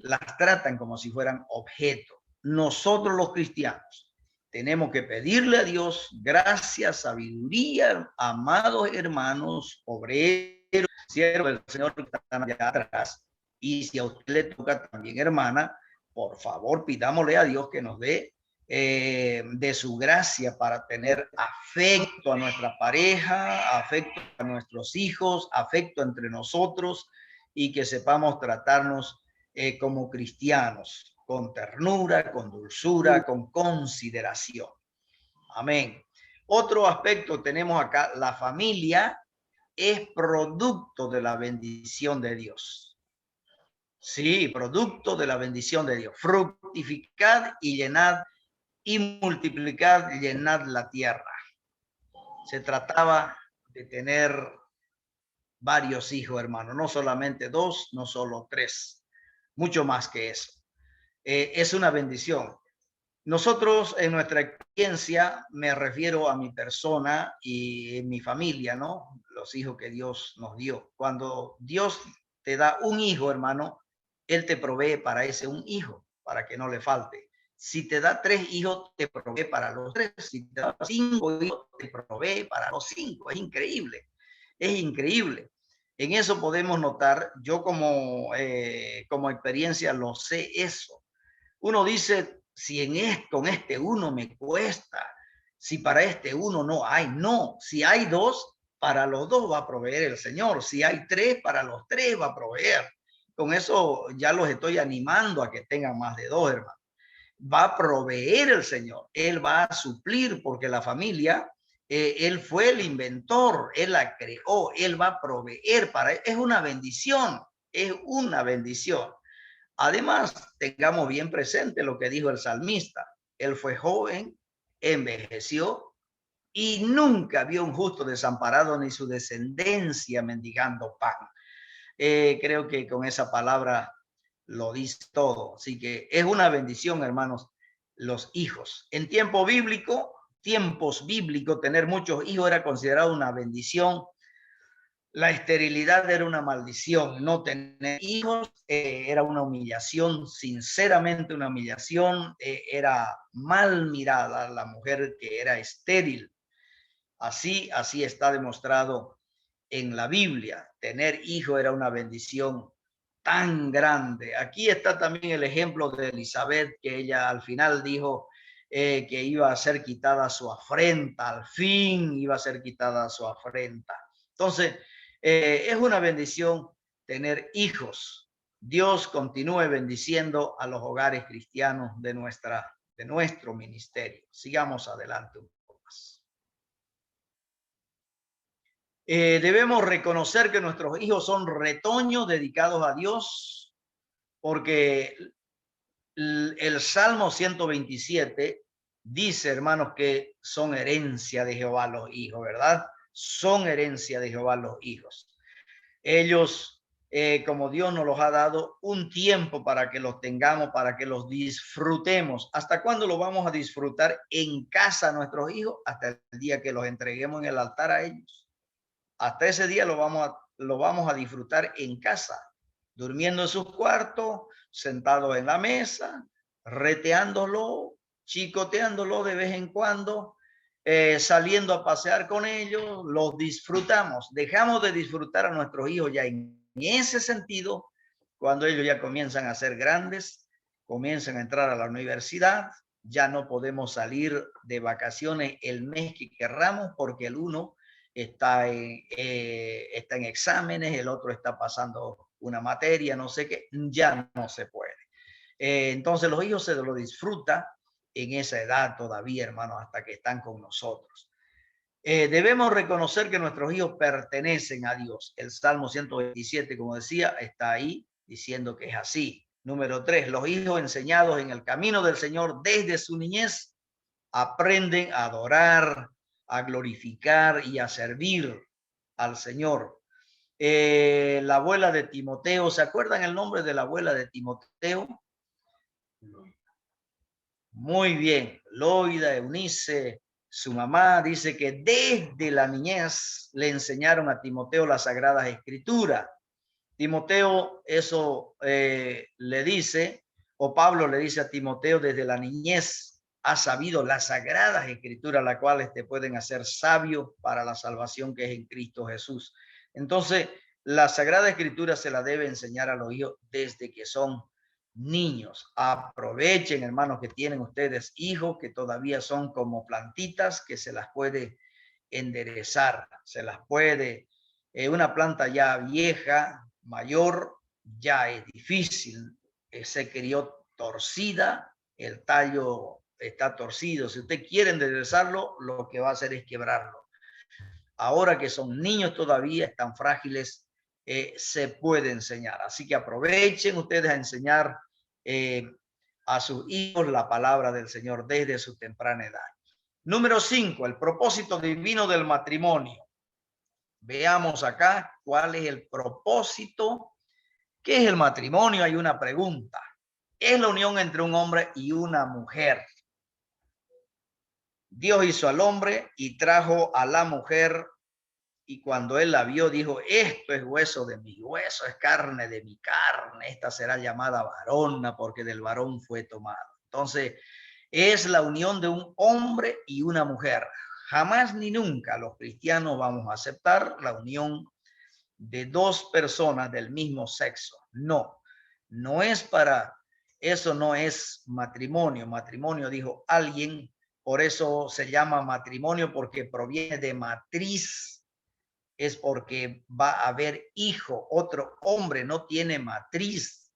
las tratan como si fueran objetos. Nosotros los cristianos tenemos que pedirle a Dios gracia, sabiduría, amados hermanos, obreros, siervos del Señor que están allá atrás. Y si a usted le toca también, hermana, por favor, pidámosle a Dios que nos dé de su gracia para tener afecto a nuestra pareja, afecto a nuestros hijos, afecto entre nosotros, y que sepamos tratarnos como cristianos, con ternura, con dulzura, con consideración. Amén. Otro aspecto tenemos acá: la familia es producto de la bendición de Dios. Sí, producto de la bendición de Dios. Fructificad y llenad y multiplicad, llenad la tierra. Se trataba de tener varios hijos, hermano, no solamente 2, no solo 3, mucho más que eso. Es una bendición. Nosotros, en nuestra experiencia, me refiero a mi persona y mi familia, ¿no? Los hijos que Dios nos dio. Cuando Dios te da un hijo, hermano, Él te provee para ese un hijo, para que no le falte. Si te da 3 hijos, te provee para los 3. Si te da 5 hijos, te provee para los 5. Es increíble. Es increíble. En eso podemos notar, yo como experiencia lo sé eso. Uno dice, si con este uno me cuesta, si para este uno no hay, no. Si hay 2, para los 2 va a proveer el Señor. Si hay 3, para los 3 va a proveer. Con eso ya los estoy animando a que tengan más de 2, hermano. Va a proveer el Señor. Él va a suplir, porque la familia, Él fue el inventor, Él la creó, Él va a proveer es una bendición, es una bendición. Además, tengamos bien presente lo que dijo el salmista. Él fue joven, envejeció y nunca vio un justo desamparado ni su descendencia mendigando pan. Creo que con esa palabra lo dice todo. Así que es una bendición, hermanos, los hijos. En tiempos bíblicos, tener muchos hijos era considerado una bendición. La esterilidad era una maldición. No tener hijos era una humillación, sinceramente una humillación. Era mal mirada la mujer que era estéril. Así está demostrado en la Biblia. Tener hijo era una bendición tan grande. Aquí está también el ejemplo de Elizabeth, que ella al final dijo que iba a ser quitada su afrenta. Al fin iba a ser quitada su afrenta. Entonces, es una bendición tener hijos. Dios continúe bendiciendo a los hogares cristianos de nuestro ministerio. Sigamos adelante un poco más. Debemos reconocer que nuestros hijos son retoños dedicados a Dios, porque el Salmo 127 dice, hermanos, que son herencia de Jehová los hijos, ¿verdad? Son herencia de Jehová los hijos. Ellos, como Dios nos los ha dado un tiempo para que los tengamos, para que los disfrutemos. ¿Hasta cuándo lo vamos a disfrutar en casa nuestros hijos? Hasta el día que los entreguemos en el altar a ellos. Hasta ese día lo vamos a disfrutar en casa, durmiendo en sus cuartos, sentados en la mesa, reteándolo, chicoteándolo de vez en cuando, saliendo a pasear con ellos, los disfrutamos. Dejamos de disfrutar a nuestros hijos ya en ese sentido cuando ellos ya comienzan a ser grandes, comienzan a entrar a la universidad. Ya no podemos salir de vacaciones el mes que querramos porque el uno está en exámenes, el otro está pasando una materia, no sé qué, ya no se puede. Entonces los hijos se lo disfrutan en esa edad todavía, hermanos, hasta que están con nosotros. Debemos reconocer que nuestros hijos pertenecen a Dios. El Salmo 127, como decía, está ahí diciendo que es así. Número 3, los hijos enseñados en el camino del Señor desde su niñez aprenden a adorar, a glorificar y a servir al Señor. La abuela de Timoteo, ¿se acuerdan el nombre de la abuela de Timoteo? Muy bien, Loida, Eunice, su mamá dice que desde la niñez le enseñaron a Timoteo las Sagradas Escrituras. Timoteo eso le dice, o Pablo le dice a Timoteo, desde la niñez ha sabido las Sagradas Escrituras, las cuales te pueden hacer sabio para la salvación que es en Cristo Jesús. Entonces, la Sagrada Escritura se la debe enseñar a los hijos desde que son niños. Aprovechen, hermanos, que tienen ustedes hijos que todavía son como plantitas que se las puede enderezar, se las puede, una planta ya vieja, mayor, ya es difícil, se crió torcida, el tallo está torcido. Si usted quiere enderezarlo, lo que va a hacer es quebrarlo. Ahora que son niños todavía, están frágiles, se puede enseñar. Así que aprovechen ustedes a enseñar a sus hijos la palabra del Señor desde su temprana edad. Número 5, el propósito divino del matrimonio. Veamos acá cuál es el propósito. ¿Qué es el matrimonio? Hay una pregunta. Es la unión entre un hombre y una mujer. Dios hizo al hombre y trajo a la mujer, y cuando él la vio dijo, esto es hueso de mi hueso, es carne de mi carne, esta será llamada varona porque del varón fue tomado. Entonces es la unión de un hombre y una mujer. Jamás ni nunca los cristianos vamos a aceptar la unión de dos personas del mismo sexo. No, no es para eso, no es matrimonio. Matrimonio, dijo alguien, por eso se llama matrimonio, porque proviene de matriz, es porque va a haber hijo. Otro hombre no tiene matriz,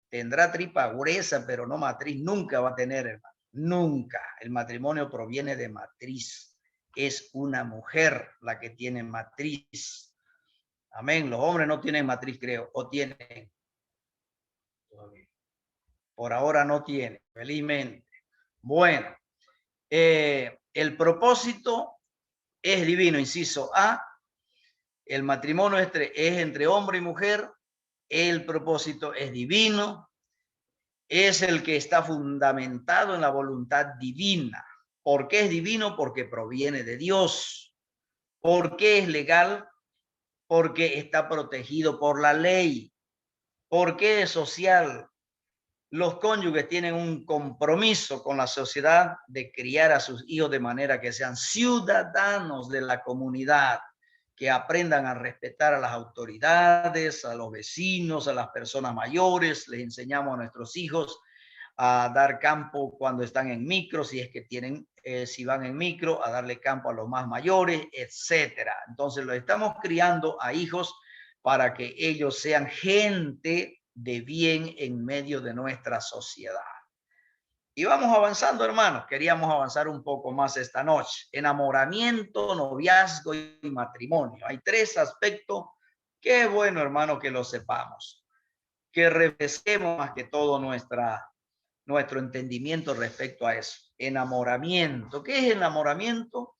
tendrá tripa gruesa, pero no matriz, nunca va a tener, hermano, nunca. El matrimonio proviene de matriz, es una mujer la que tiene matriz. Amén. Los hombres no tienen matriz, creo, o tienen. Por ahora no tienen, felizmente. Bueno, el propósito es divino, inciso A. El matrimonio es entre hombre y mujer. El propósito es divino. Es el que está fundamentado en la voluntad divina. ¿Por qué es divino? Porque proviene de Dios. ¿Por qué es legal? Porque está protegido por la ley. ¿Por qué es social? Los cónyuges tienen un compromiso con la sociedad de criar a sus hijos de manera que sean ciudadanos de la comunidad, que aprendan a respetar a las autoridades, a los vecinos, a las personas mayores. Les enseñamos a nuestros hijos a dar campo cuando están en micro, si es que tienen, si van en micro, a darle campo a los más mayores, etcétera. Entonces lo estamos criando a hijos para que ellos sean gente de bien en medio de nuestra sociedad. Y vamos avanzando, hermanos. Queríamos avanzar un poco más esta noche. Enamoramiento, noviazgo y matrimonio. Hay 3 aspectos. Qué bueno, hermano, que lo sepamos. Que refresquemos más que todo nuestro entendimiento respecto a eso. Enamoramiento. ¿Qué es enamoramiento?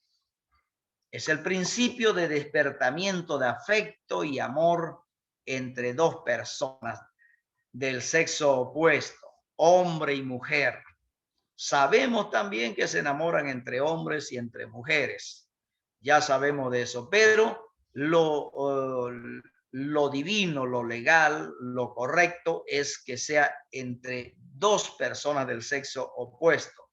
Es el principio de despertamiento de afecto y amor entre 2 personas del sexo opuesto, hombre y mujer. Sabemos también que se enamoran entre hombres y entre mujeres. Ya sabemos de eso, pero lo divino, lo legal, lo correcto es que sea entre 2 personas del sexo opuesto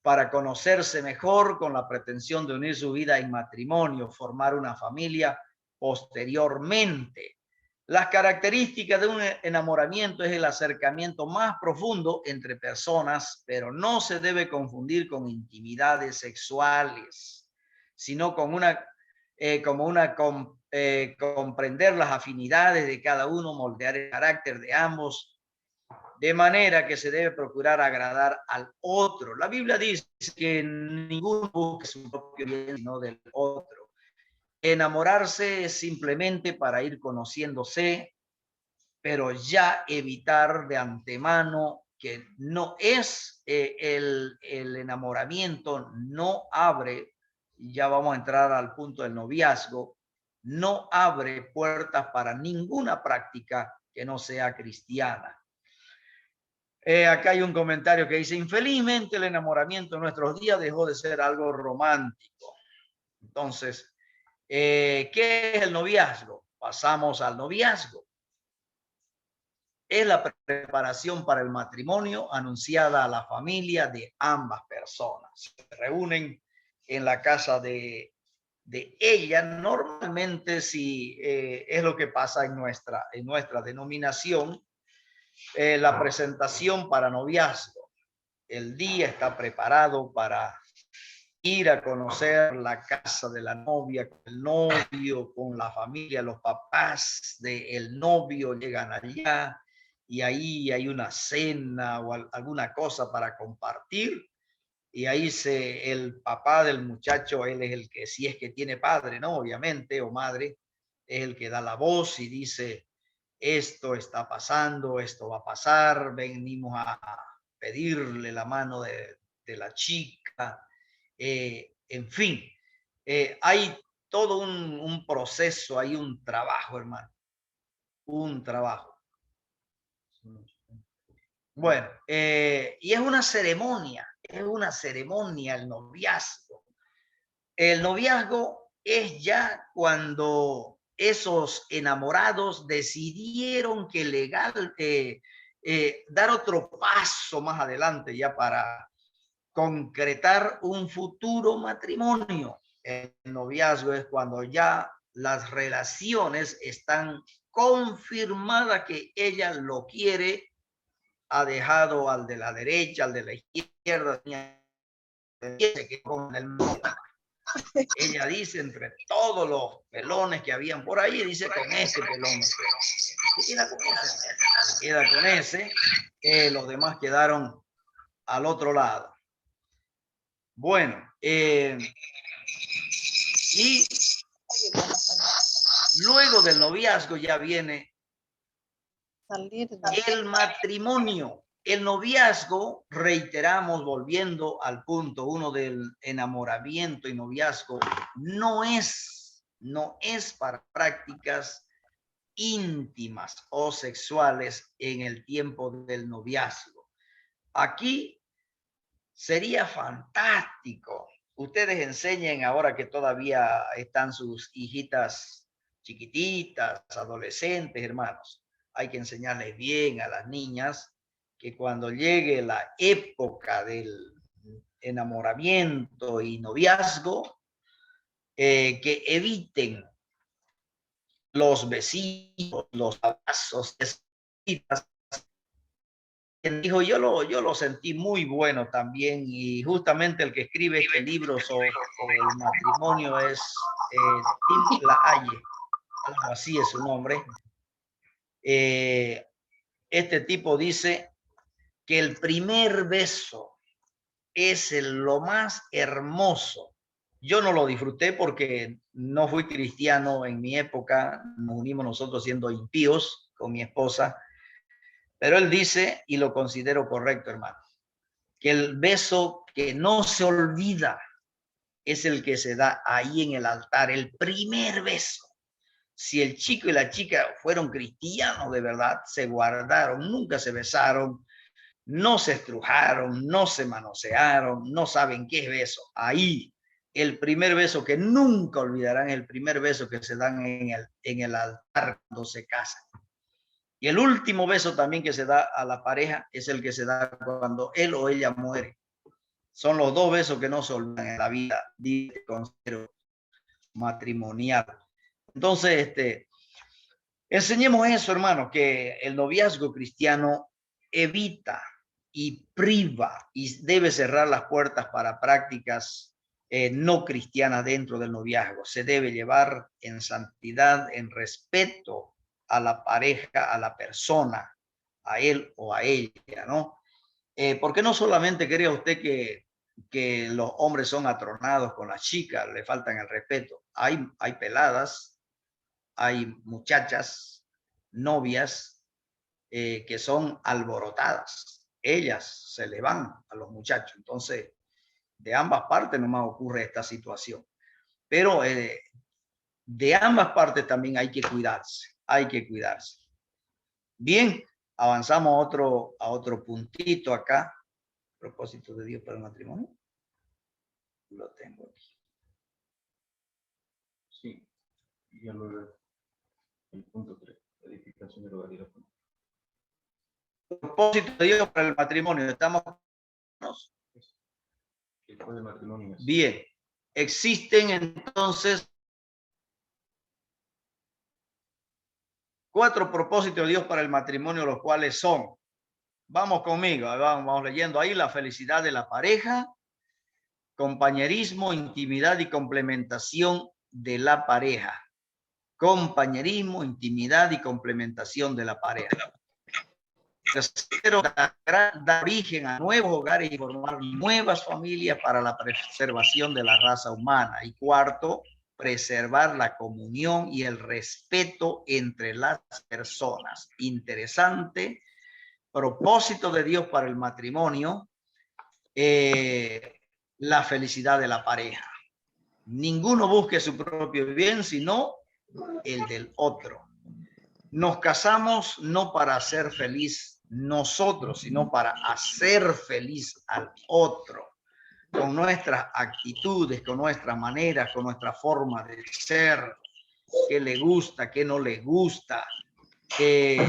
para conocerse mejor con la pretensión de unir su vida en matrimonio, formar una familia posteriormente. Las características de un enamoramiento es el acercamiento más profundo entre personas, pero no se debe confundir con intimidades sexuales, sino con comprender las afinidades de cada uno, moldear el carácter de ambos, de manera que se debe procurar agradar al otro. La Biblia dice que ninguno busca su propio bien, sino del otro. Enamorarse es simplemente para ir conociéndose, pero ya evitar de antemano que no es el enamoramiento, no abre, ya vamos a entrar al punto del noviazgo, no abre puertas para ninguna práctica que no sea cristiana. Acá hay un comentario que dice, infelizmente el enamoramiento en nuestros días dejó de ser algo romántico. Entonces, ¿qué es el noviazgo? Pasamos al noviazgo. Es la preparación para el matrimonio anunciada a la familia de ambas personas. Se reúnen en la casa de ella. Normalmente, si es lo que pasa en nuestra denominación, la presentación para noviazgo. El día está preparado para ir a conocer la casa de la novia, con el novio, con la familia, los papás del novio llegan allá y ahí hay una cena o alguna cosa para compartir. Y ahí el papá del muchacho, él es el que, si es que tiene padre, ¿no? Obviamente, o madre, es el que da la voz y dice, esto está pasando, esto va a pasar, venimos a pedirle la mano de la chica, en fin, hay todo un proceso, hay un trabajo, hermano, un trabajo. Bueno, y es una ceremonia el noviazgo. El noviazgo es ya cuando esos enamorados decidieron que legal dar otro paso más adelante ya para concretar un futuro matrimonio. El noviazgo es cuando ya las relaciones están confirmadas que ella lo quiere, ha dejado al de la derecha, al de la izquierda, que con el ella dice entre todos los pelones que habían por ahí, dice con ese pelón. Se queda con ese, los demás quedaron al otro lado. Bueno, y luego del noviazgo ya viene el matrimonio. El noviazgo, reiteramos, volviendo al punto 1 del enamoramiento y noviazgo, no es para prácticas íntimas o sexuales en el tiempo del noviazgo. Aquí sería fantástico. Ustedes enseñen ahora que todavía están sus hijitas chiquititas, adolescentes, hermanos. Hay que enseñarles bien a las niñas que cuando llegue la época del enamoramiento y noviazgo, que eviten los besitos, los abrazos, dijo, yo lo sentí muy bueno también, y justamente el que escribe este libro sobre el matrimonio es Tim LaHaye, algo así es su nombre. Este tipo dice que el primer beso es lo más hermoso. Yo no lo disfruté porque no fui cristiano en mi época, nos unimos nosotros siendo impíos con mi esposa, pero él dice, y lo considero correcto, hermano, que el beso que no se olvida es el que se da ahí en el altar, el primer beso. Si el chico y la chica fueron cristianos de verdad, se guardaron, nunca se besaron, no se estrujaron, no se manosearon, no saben qué es beso. Ahí, el primer beso que nunca olvidarán, el primer beso que se dan en el altar cuando se casan. Y el último beso también que se da a la pareja es el que se da cuando él o ella muere. Son los dos besos que no se olvidan en la vida de consejero matrimonial. Entonces, enseñemos eso, hermano, que el noviazgo cristiano evita y priva y debe cerrar las puertas para prácticas no cristianas dentro del noviazgo. Se debe llevar en santidad, en respeto a la pareja, a la persona, a él o a ella, ¿no? Porque no solamente crea usted que los hombres son atronados con las chicas, le faltan el respeto. Hay peladas, hay muchachas, novias, que son alborotadas. Ellas se le van a los muchachos. Entonces, de ambas partes nomás ocurre esta situación. Pero de ambas partes también hay que cuidarse. Hay que cuidarse. Bien, avanzamos a otro puntito acá. Propósito de Dios para el matrimonio. Lo tengo aquí. Sí, ya lo veo. El punto 3, edificación del hogar y la familia. Propósito de Dios para el matrimonio. ¿Estamos? Después del matrimonio. Bien. Existen entonces 4 propósitos de Dios para el matrimonio, los cuales son, vamos conmigo, vamos leyendo ahí, la felicidad de la pareja, compañerismo, intimidad y complementación de la pareja. Compañerismo, intimidad y complementación de la pareja. Tercero, dar origen a nuevos hogares y formar nuevas familias para la preservación de la raza humana. Y cuarto, preservar la comunión y el respeto entre las personas. Interesante. Propósito de Dios para el matrimonio, la felicidad de la pareja. Ninguno busque su propio bien, sino el del otro. Nos casamos no para ser feliz nosotros, sino para hacer feliz al otro, con nuestras actitudes, con nuestras maneras, con nuestra forma de ser, qué le gusta, qué no le gusta, le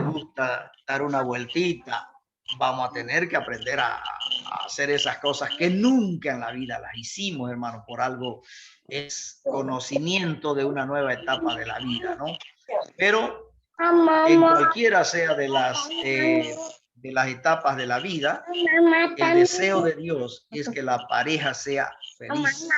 gusta dar una vueltita. Vamos a tener que aprender a hacer esas cosas que nunca en la vida las hicimos, hermano. Por algo es conocimiento de una nueva etapa de la vida, ¿no? Pero en cualquiera sea de las etapas de la vida, el deseo de Dios es que la pareja sea feliz.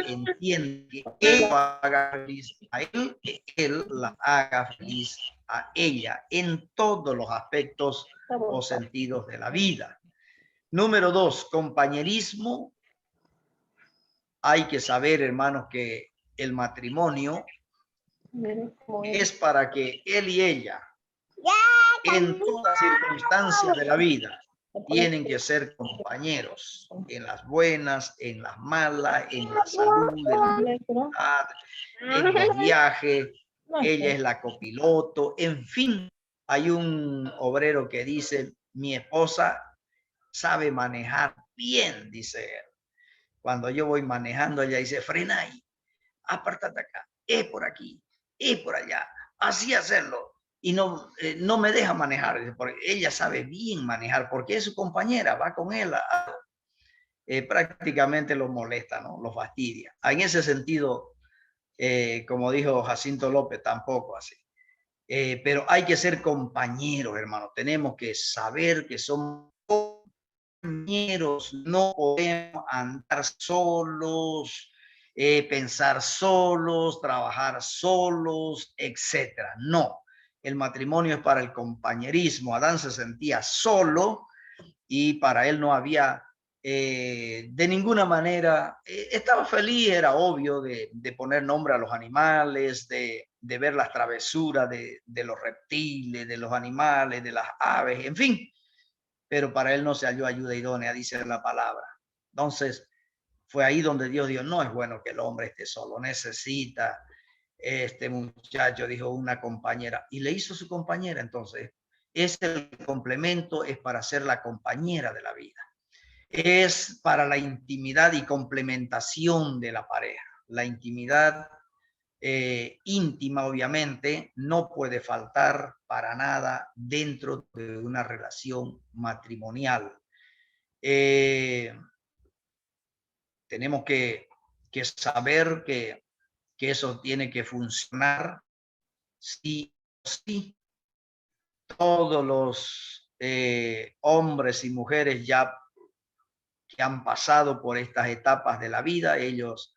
Entiende que él lo haga feliz a él, que él la haga feliz a ella en todos los aspectos o sentidos de la vida. Número 2, compañerismo. Hay que saber, hermanos, que el matrimonio es para que él y ella, en toda circunstancia de la vida, tienen que ser compañeros, en las buenas, en las malas, en la salud, en la enfermedad, en los viajes. Ella es la copiloto, en fin. Hay un obrero que dice, mi esposa sabe manejar bien, dice él. Cuando yo voy manejando, ella dice, frena ahí, apártate acá, es por aquí, es por allá, así hacerlo. Y no me deja manejar, porque ella sabe bien manejar, porque es su compañera, va con él, prácticamente lo molesta, ¿no? Lo fastidia. En ese sentido, como dijo Jacinto López, tampoco así. Pero hay que ser compañeros, hermano. Tenemos que saber que somos compañeros, no podemos andar solos, pensar solos, trabajar solos, etcétera. No, el matrimonio es para el compañerismo. Adán se sentía solo y para él no había de ninguna manera, estaba feliz, era obvio, de poner nombre a los animales, de ver las travesuras de los reptiles, de los animales, de las aves, en fin, pero para él no se halló ayuda idónea, dice la palabra. Entonces, fue ahí donde Dios dijo, no es bueno que el hombre esté solo, necesita este muchacho, dijo, una compañera, y le hizo su compañera. Entonces, es el complemento, es para ser la compañera de la vida. Es para la intimidad y complementación de la pareja. La intimidad íntima, obviamente, no puede faltar para nada dentro de una relación matrimonial. Tenemos que saber que eso tiene que funcionar sí o sí. Todos los hombres y mujeres ya que han pasado por estas etapas de la vida, ellos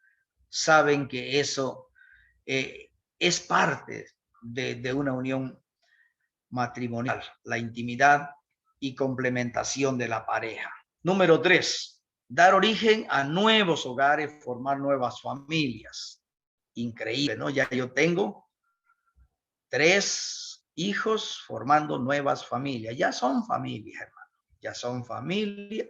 saben que eso es parte de una unión matrimonial, la intimidad y complementación de la pareja. Número 3, dar origen a nuevos hogares, formar nuevas familias. Increíble, ¿no? Ya yo tengo 3 hijos formando nuevas familias. Ya son familias, hermano. Ya son familias.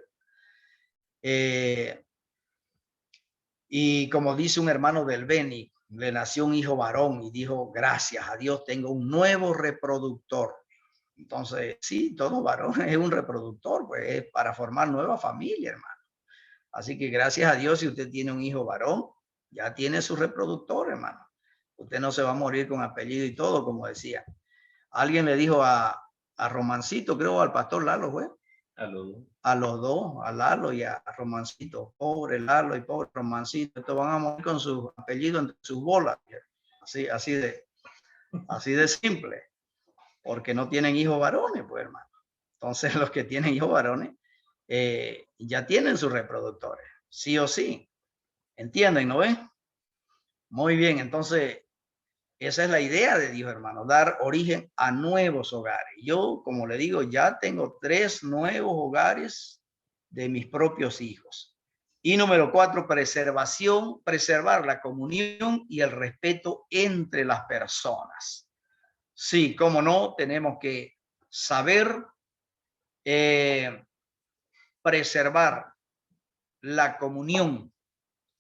Y como dice un hermano del Beni, le nació un hijo varón y dijo, gracias a Dios tengo un nuevo reproductor. Entonces, sí, todo varón es un reproductor, pues es para formar nueva familia, hermano. Así que gracias a Dios, si usted tiene un hijo varón, ya tiene su reproductor, hermano. Usted no se va a morir con apellido y todo, como decía. Alguien le dijo a Romancito, creo, al pastor Lalo, güey. A los dos, a Lalo y a Romancito. Pobre Lalo y pobre Romancito. Estos van a morir con su apellido entre sus bolas. Así de simple. Porque no tienen hijos varones, pues, hermano. Entonces, los que tienen hijos varones ya tienen sus reproductores, sí o sí. ¿Entienden, no ven? Muy bien, entonces, esa es la idea de Dios, hermano, dar origen a nuevos hogares. Yo, como le digo, ya tengo 3 nuevos hogares de mis propios hijos. Y número 4, preservar la comunión y el respeto entre las personas. Sí, cómo no, tenemos que saber preservar la comunión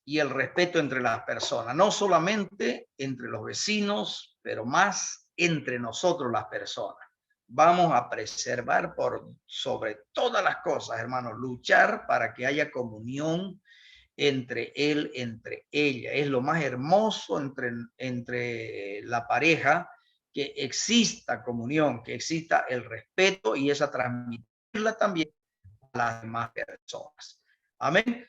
y el respeto entre las personas, no solamente entre los vecinos, pero más entre nosotros las personas. Vamos a preservar por sobre todas las cosas, hermanos, luchar para que haya comunión entre él, entre ella. Es lo más hermoso entre la pareja, que exista comunión, que exista el respeto y esa transmitirla también a las demás personas. Amén.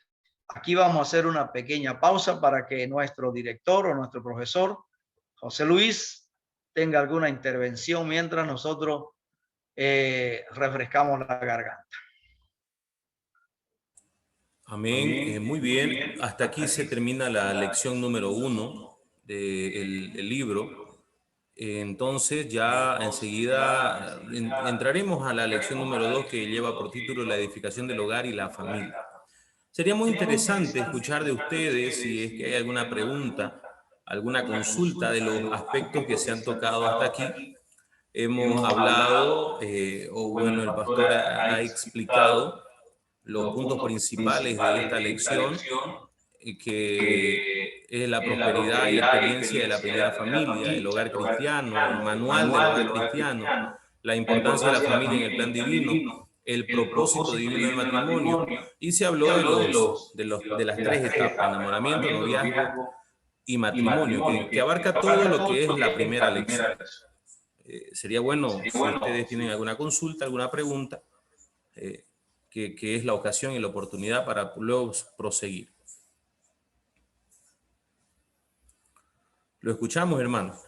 Aquí vamos a hacer una pequeña pausa para que nuestro director o nuestro profesor, José Luis, tenga alguna intervención mientras nosotros refrescamos la garganta. Amén. Muy bien. Hasta aquí se termina la lección número 1 del libro. Entonces ya enseguida entraremos a la lección número 2, que lleva por título La edificación del hogar y la familia. Sería muy interesante escuchar de ustedes si es que hay alguna pregunta, alguna consulta de los aspectos que se han tocado hasta aquí. Hemos hablado, el pastor ha explicado los puntos principales de esta lección, que es la prosperidad y experiencia de la primera familia, el hogar cristiano, el manual del hogar cristiano, la importancia de la familia en el plan divino, el propósito divino del matrimonio, y se habló de las 3 etapas: enamoramiento, noviazgo y matrimonio, que abarca todo lo que es la primera lección. Sería bueno, si ustedes tienen alguna consulta, alguna pregunta, que es la ocasión y la oportunidad para luego proseguir. Lo escuchamos, hermano.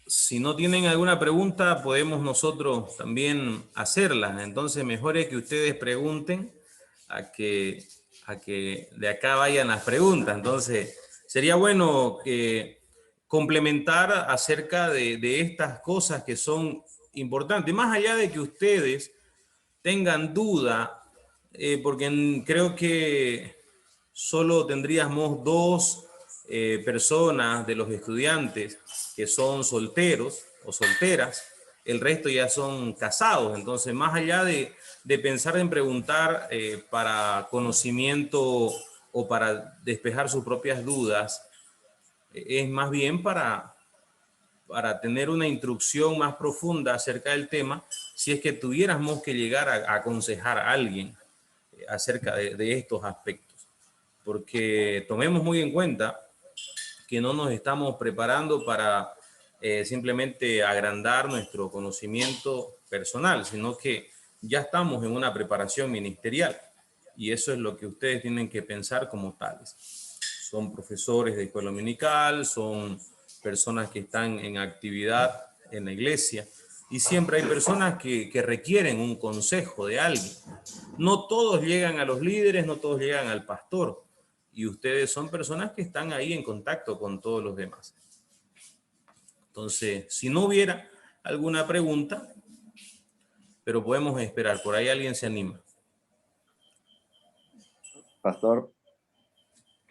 Si no tienen alguna pregunta, podemos nosotros también hacerlas. Entonces, mejor es que ustedes pregunten a que de acá vayan las preguntas. Entonces, sería bueno complementar acerca de estas cosas que son importantes, más allá de que ustedes tengan duda, porque creo que solo tendríamos dos personas de los estudiantes que son solteros o solteras, el resto ya son casados. Entonces, más allá de pensar en preguntar para conocimiento o para despejar sus propias dudas, es más bien para tener una instrucción más profunda acerca del tema, si es que tuviéramos que llegar a aconsejar a alguien acerca de estos aspectos. Porque tomemos muy en cuenta que no nos estamos preparando para simplemente agrandar nuestro conocimiento personal, sino que ya estamos en una preparación ministerial. Y eso es lo que ustedes tienen que pensar como tales. Son profesores de escuela dominical, son personas que están en actividad en la iglesia, y siempre hay personas que requieren un consejo de alguien. No todos llegan a los líderes, no todos llegan al pastor, y ustedes son personas que están ahí en contacto con todos los demás. Entonces, si no hubiera alguna pregunta, pero podemos esperar, por ahí alguien se anima. Pastor,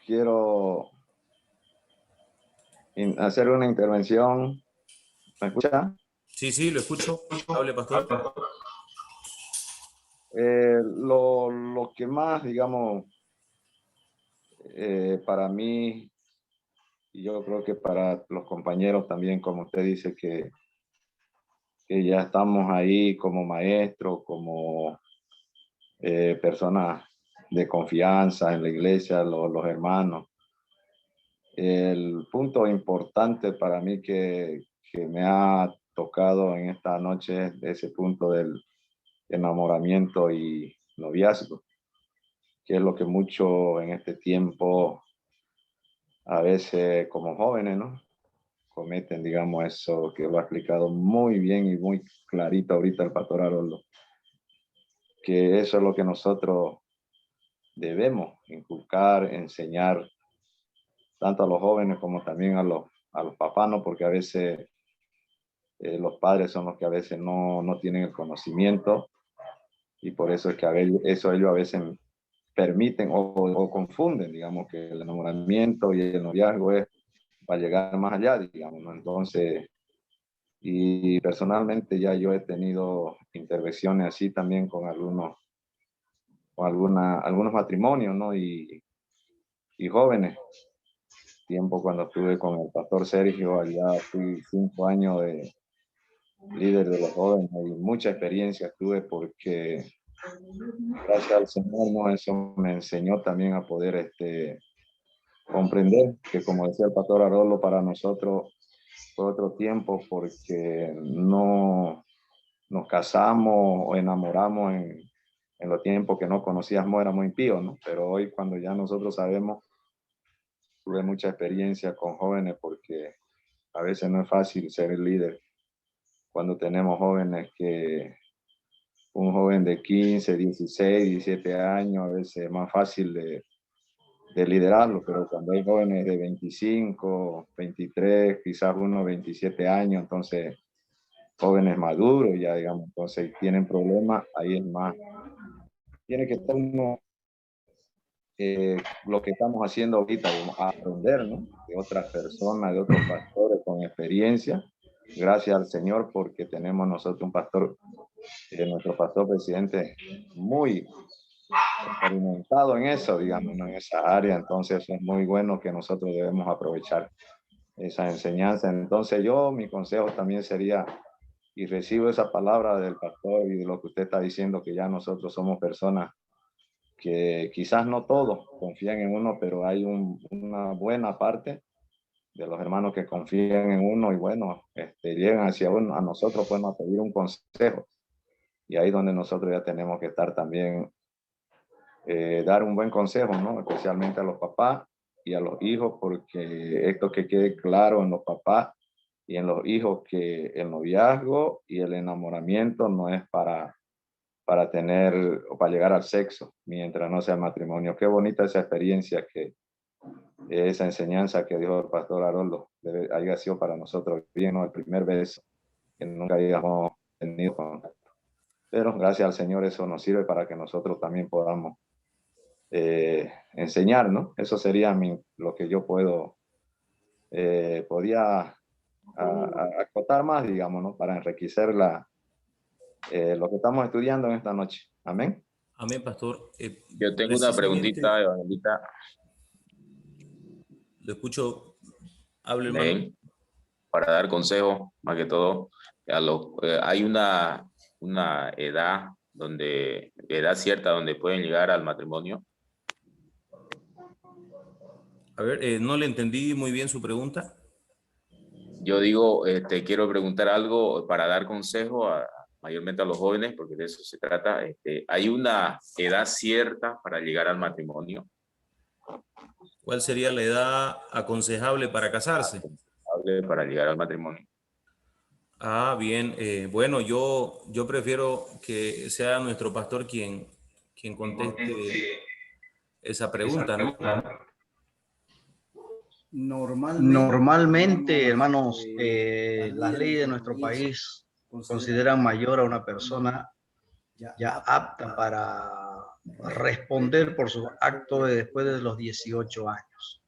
quiero hacer una intervención. ¿Me escucha? Sí, lo escucho. Hable, pastor. Lo que más, digamos, para mí, y yo creo que para los compañeros también, como usted dice, que ya estamos ahí como maestros, como personas de confianza en la iglesia, los hermanos. El punto importante para mí que me ha tocado en esta noche es ese punto del enamoramiento y noviazgo, que es lo que mucho en este tiempo, a veces como jóvenes, ¿no?, cometen, digamos, eso que lo ha explicado muy bien y muy clarito ahorita el pastor Haroldo, que eso es lo que nosotros debemos inculcar, enseñar, tanto a los jóvenes como también a los papás, ¿no? Porque a veces los padres son los que a veces no tienen el conocimiento, y por eso es que ellos a veces permiten o confunden, digamos, que el enamoramiento y el noviazgo es para llegar más allá, digamos, ¿no? Entonces, y personalmente ya yo he tenido intervenciones así también con algunos matrimonios, ¿no? Y jóvenes. Tiempo cuando estuve con el pastor Sergio, allá fui 5 años de líder de los jóvenes y mucha experiencia tuve, porque gracias al Señor, ¿no?, eso me enseñó también a poder comprender que, como decía el pastor Haroldo, para nosotros fue otro tiempo, porque no nos casamos o enamoramos en los tiempos que no conocíamos, éramos impíos, ¿no? Pero hoy, cuando ya nosotros sabemos, tuve mucha experiencia con jóvenes, porque a veces no es fácil ser el líder cuando tenemos jóvenes un joven de 15, 16, 17 años, a veces es más fácil de liderarlo, pero cuando hay jóvenes de 25, 23, quizás unos 27 años, entonces jóvenes maduros ya, digamos, entonces tienen problemas, ahí es más. Tiene que estar uno, lo que estamos haciendo ahorita, aprender, ¿no?, de otras personas, de otros pastores con experiencia. Gracias al Señor, porque tenemos nosotros un pastor, nuestro pastor presidente, muy experimentado en eso, digamos, ¿no?, en esa área. Entonces es muy bueno que nosotros debemos aprovechar esa enseñanza. Entonces mi consejo también sería, y recibo esa palabra del pastor y de lo que usted está diciendo, que ya nosotros somos personas que quizás no todos confían en uno, pero hay una buena parte de los hermanos que confían en uno, y bueno, llegan hacia uno, a nosotros, pues, a pedir un consejo. Y ahí donde nosotros ya tenemos que estar también, dar un buen consejo, ¿no?, especialmente a los papás y a los hijos, porque esto que quede claro en los papás y en los hijos, que el noviazgo y el enamoramiento no es para para tener o para llegar al sexo mientras no sea matrimonio. Qué bonita esa experiencia, que esa enseñanza que dijo el pastor Haroldo haya sido para nosotros bien, ¿no? El primer beso que nunca habíamos tenido contacto. Pero gracias al Señor eso nos sirve para que nosotros también podamos enseñar, ¿no? Eso sería lo que yo podía acotar más, digamos, ¿no? Para enriquecer lo que estamos estudiando en esta noche. Amén. Amén, pastor. Yo tengo una preguntita, Evangelista. Lo escucho. Hable, hermano. Para dar consejo, más que todo, hay una edad cierta donde pueden llegar al matrimonio. A ver, no le entendí muy bien su pregunta. Yo digo, quiero preguntar algo para dar consejo mayormente a los jóvenes, porque de eso se trata. ¿Hay una edad cierta para llegar al matrimonio? ¿Cuál sería la edad aconsejable para casarse? Para llegar al matrimonio. Ah, bien. Bueno, yo prefiero que sea nuestro pastor quien conteste esa pregunta, ¿no? Normalmente, hermanos, las leyes de nuestro país consideran mayor a una persona ya apta para responder por sus actos después de los 18 años.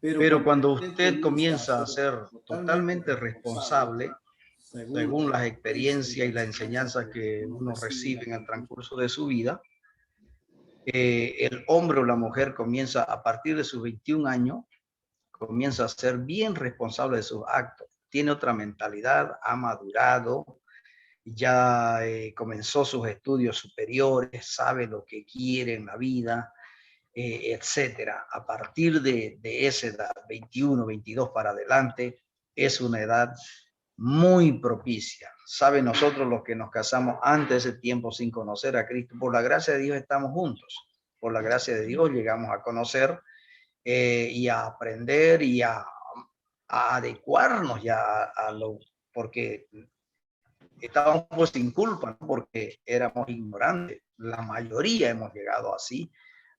Pero cuando usted comienza a ser totalmente responsable, según las experiencias y las enseñanzas que uno recibe en el transcurso de su vida, el hombre o la mujer comienza a partir de sus 21 años, comienza a ser bien responsable de sus actos. Tiene otra mentalidad, ha madurado, ya comenzó sus estudios superiores, sabe lo que quiere en la vida, etcétera. A partir de esa edad, 21, 22 para adelante, es una edad muy propicia. Sabe, nosotros los que nos casamos antes de ese tiempo sin conocer a Cristo, por la gracia de Dios estamos juntos. Por la gracia de Dios llegamos a conocer y a aprender y a adecuarnos ya a lo, porque estábamos sin culpa, ¿no? Porque éramos ignorantes. La mayoría hemos llegado así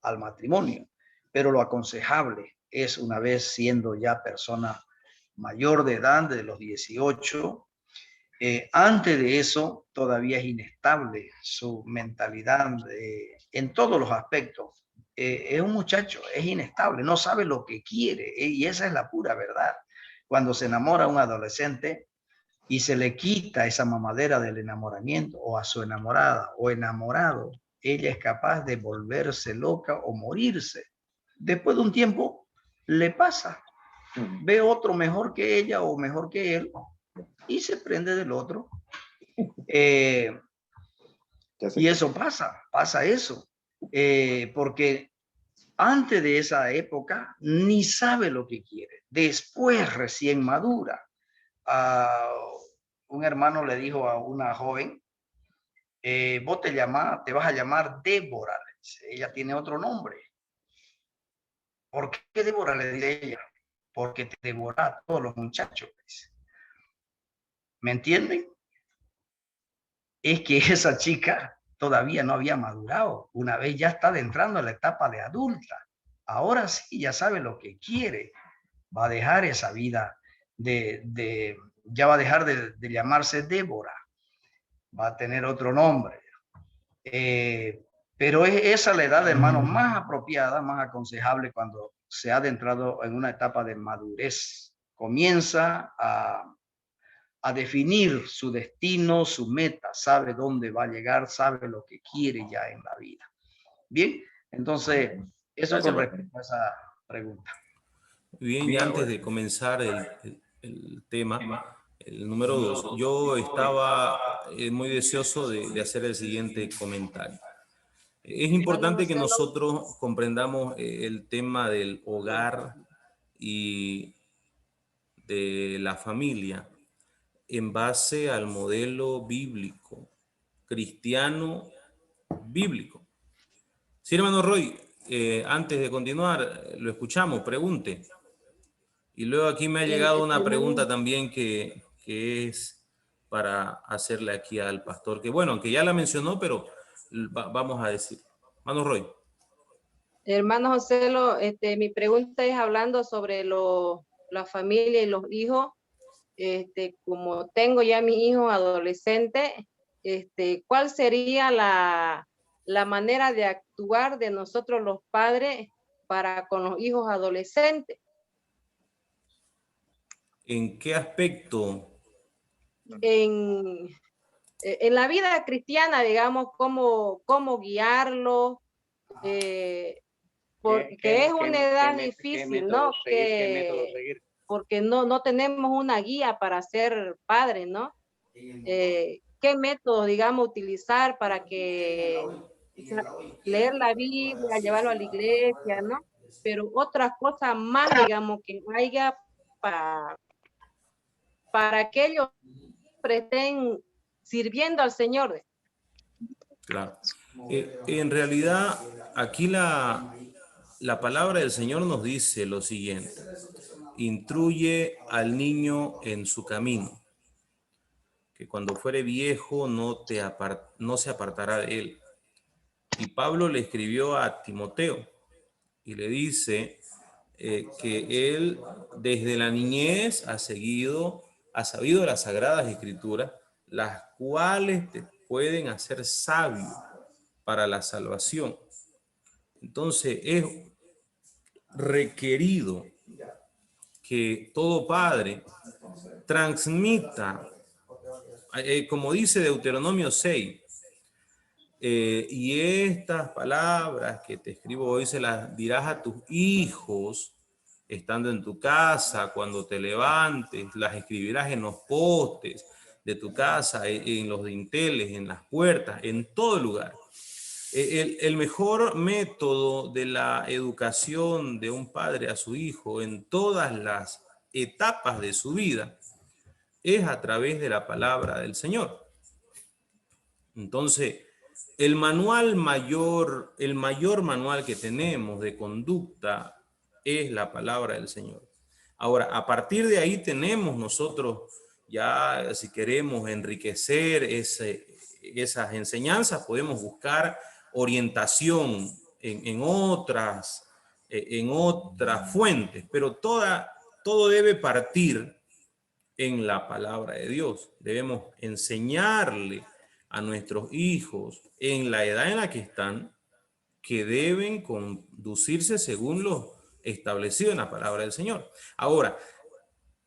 al matrimonio, pero lo aconsejable es, una vez siendo ya persona mayor de edad, de los 18, antes de eso todavía es inestable su mentalidad en todos los aspectos. Es un muchacho, es inestable, no sabe lo que quiere, y esa es la pura verdad. Cuando se enamora a un adolescente y se le quita esa mamadera del enamoramiento, o a su enamorada o enamorado, ella es capaz de volverse loca o morirse. Después de un tiempo le pasa, ve otro mejor que ella o mejor que él y se prende del otro. Y eso pasa eso. Porque antes de esa época ni sabe lo que quiere. Después recién madura. Un hermano le dijo a una joven, vos te vas a llamar Débora. Ella tiene otro nombre. ¿Por qué Débora? Le dice ella. Porque te devora a todos los muchachos. ¿Me entienden? Es que esa chica todavía no había madurado. Una vez ya está entrando en la etapa de adulta. Ahora sí, ya sabe lo que quiere. Va a dejar esa vida ya va a dejar de llamarse Débora. Va a tener otro nombre. Pero es esa la edad, hermano, más apropiada, más aconsejable cuando se ha adentrado en una etapa de madurez. Comienza a definir su destino, su meta, sabe dónde va a llegar, sabe lo que quiere ya en la vida. Bien, entonces, eso con respecto a esa pregunta. Bien, y antes de comenzar el tema, el número 2, yo estaba muy deseoso de hacer el siguiente comentario. Es importante que nosotros comprendamos el tema del hogar y de la familia en base al modelo bíblico, cristiano bíblico. Sí, hermano Roy, antes de continuar, lo escuchamos, pregunte. Y luego aquí me ha llegado una pregunta también que es para hacerle aquí al pastor, que bueno, aunque ya la mencionó, pero vamos a decir. Hermano Roy. Hermano José, mi pregunta es hablando sobre la familia y los hijos. Como tengo ya mi hijo adolescente, ¿cuál sería la manera de actuar de nosotros los padres para con los hijos adolescentes? ¿En qué aspecto? En la vida cristiana, digamos, cómo guiarlo, porque es una edad difícil, ¿no? Porque no tenemos una guía para ser padres, ¿no? ¿Qué métodos, digamos, utilizar para que leer la Biblia, llevarlo a la iglesia, ¿no? Pero otras cosas más, digamos, que haya para que ellos estén sirviendo al Señor. Claro. En realidad, aquí la palabra del Señor nos dice lo siguiente: instruye al niño en su camino, que cuando fuere viejo no se apartará de él. Y Pablo le escribió a Timoteo y le dice que él desde la niñez ha sabido las Sagradas Escrituras, las cuales te pueden hacer sabio para la salvación. Entonces es requerido que todo padre transmita, como dice Deuteronomio 6, y estas palabras que te escribo hoy se las dirás a tus hijos estando en tu casa, cuando te levantes, las escribirás en los postes de tu casa, en los dinteles, en las puertas, en todo lugar. El mejor método de la educación de un padre a su hijo en todas las etapas de su vida es a través de la palabra del Señor. Entonces, el mayor manual que tenemos de conducta es la palabra del Señor. Ahora, a partir de ahí tenemos nosotros ya, si queremos enriquecer esas enseñanzas, podemos buscar orientación en otras fuentes, pero todo debe partir en la palabra de Dios. Debemos enseñarle a nuestros hijos en la edad en la que están, que deben conducirse según lo establecido en la palabra del Señor. Ahora,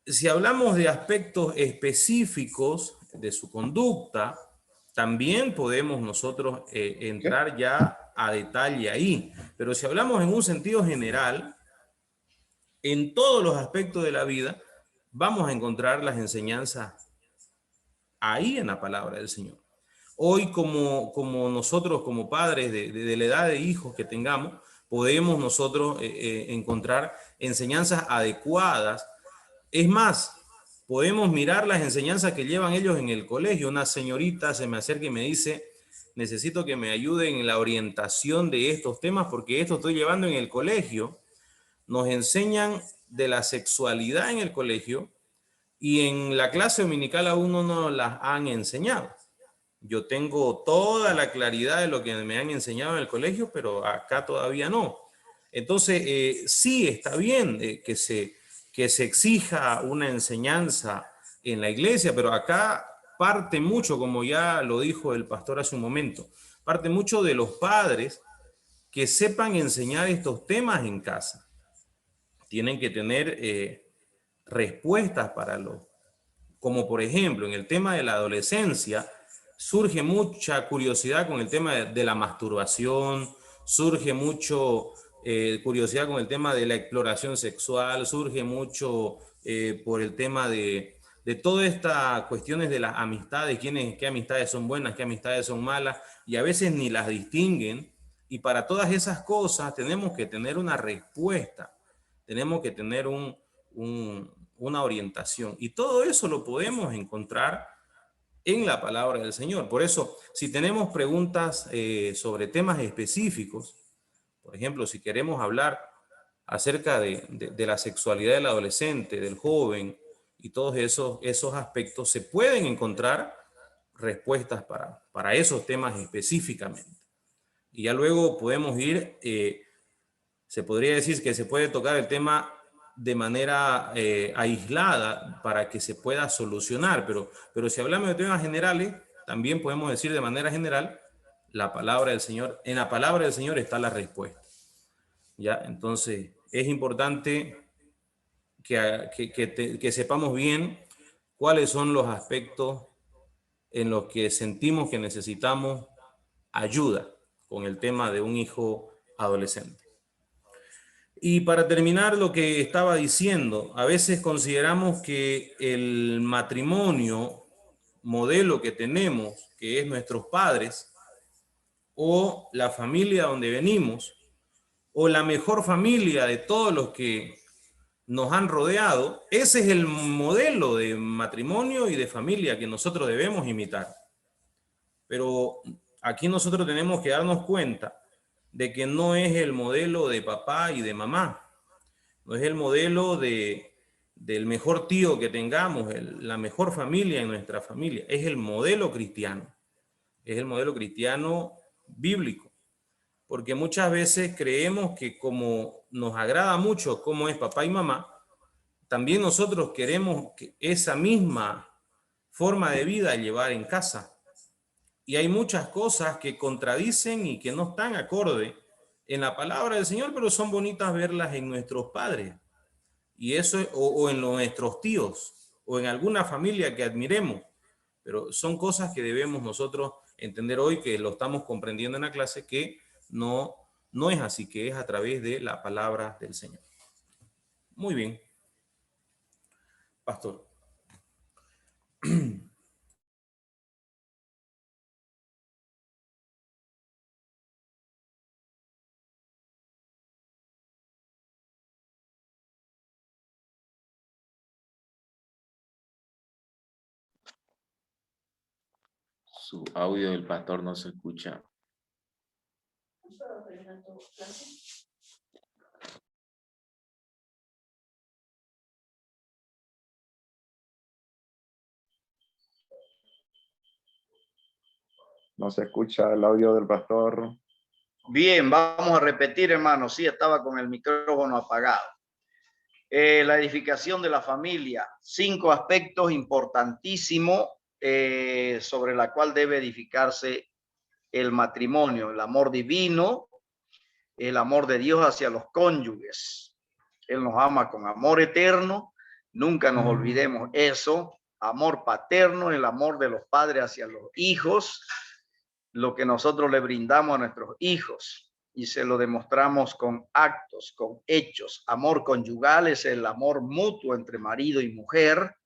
si hablamos de aspectos específicos de su conducta, también podemos nosotros entrar ya a detalle ahí. Pero si hablamos en un sentido general, en todos los aspectos de la vida, vamos a encontrar las enseñanzas ahí en la palabra del Señor. Hoy, como nosotros, como padres de la edad de hijos que tengamos, podemos nosotros encontrar enseñanzas adecuadas. Es más, podemos mirar las enseñanzas que llevan ellos en el colegio. Una señorita se me acerca y me dice: necesito que me ayuden en la orientación de estos temas porque esto estoy llevando en el colegio. Nos enseñan de la sexualidad en el colegio y en la clase dominical aún no nos las han enseñado. Yo tengo toda la claridad de lo que me han enseñado en el colegio, pero acá todavía no. Entonces, sí, está bien que se exija una enseñanza en la iglesia, pero acá parte mucho, como ya lo dijo el pastor hace un momento, parte mucho de los padres que sepan enseñar estos temas en casa. Tienen que tener respuestas para como por ejemplo, en el tema de la adolescencia, surge mucha curiosidad con el tema de la masturbación, surge mucho curiosidad con el tema de la exploración sexual, surge mucho por el tema de todas estas cuestiones de las amistades, qué amistades son buenas, qué amistades son malas, y a veces ni las distinguen. Y para todas esas cosas tenemos que tener una respuesta, tenemos que tener una orientación. Y todo eso lo podemos encontrar en la palabra del Señor. Por eso, si tenemos preguntas sobre temas específicos, por ejemplo, si queremos hablar acerca de la sexualidad del adolescente, del joven, y todos esos aspectos se pueden encontrar respuestas para esos temas específicamente. Y ya luego podemos ir, se podría decir que se puede tocar el tema de manera aislada para que se pueda solucionar, pero si hablamos de temas generales, también podemos decir de manera general, la palabra del Señor, en la palabra del Señor está la respuesta. ¿Ya? Entonces, es importante que sepamos bien cuáles son los aspectos en los que sentimos que necesitamos ayuda con el tema de un hijo adolescente. Y para terminar lo que estaba diciendo, a veces consideramos que el matrimonio modelo que tenemos, que es nuestros padres, o la familia donde venimos, o la mejor familia de todos los que nos han rodeado, ese es el modelo de matrimonio y de familia que nosotros debemos imitar. Pero aquí nosotros tenemos que darnos cuenta de que no es el modelo de papá y de mamá, no es el modelo del mejor tío que tengamos, la mejor familia en nuestra familia, es el modelo cristiano bíblico, porque muchas veces creemos que como nos agrada mucho cómo es papá y mamá, también nosotros queremos que esa misma forma de vida llevar en casa. Y hay muchas cosas que contradicen y que no están acorde en la palabra del Señor, pero son bonitas verlas en nuestros padres. Y eso, o en nuestros tíos, o en alguna familia que admiremos. Pero son cosas que debemos nosotros entender hoy, que lo estamos comprendiendo en la clase, que no es así, que es a través de la palabra del Señor. Muy bien. Pastor. Su audio del pastor no se escucha. No se escucha el audio del pastor. Bien, vamos a repetir, hermanos. Sí, estaba con el micrófono apagado. La edificación de la familia. 5 aspectos importantísimos sobre la cual debe edificarse el matrimonio. El amor divino, el amor de Dios hacia los cónyuges. Él nos ama con amor eterno. Nunca nos olvidemos eso. Amor paterno, el amor de los padres hacia los hijos. Lo que nosotros le brindamos a nuestros hijos y se lo demostramos con actos, con hechos. Amor conyugal es el amor mutuo entre marido y mujer.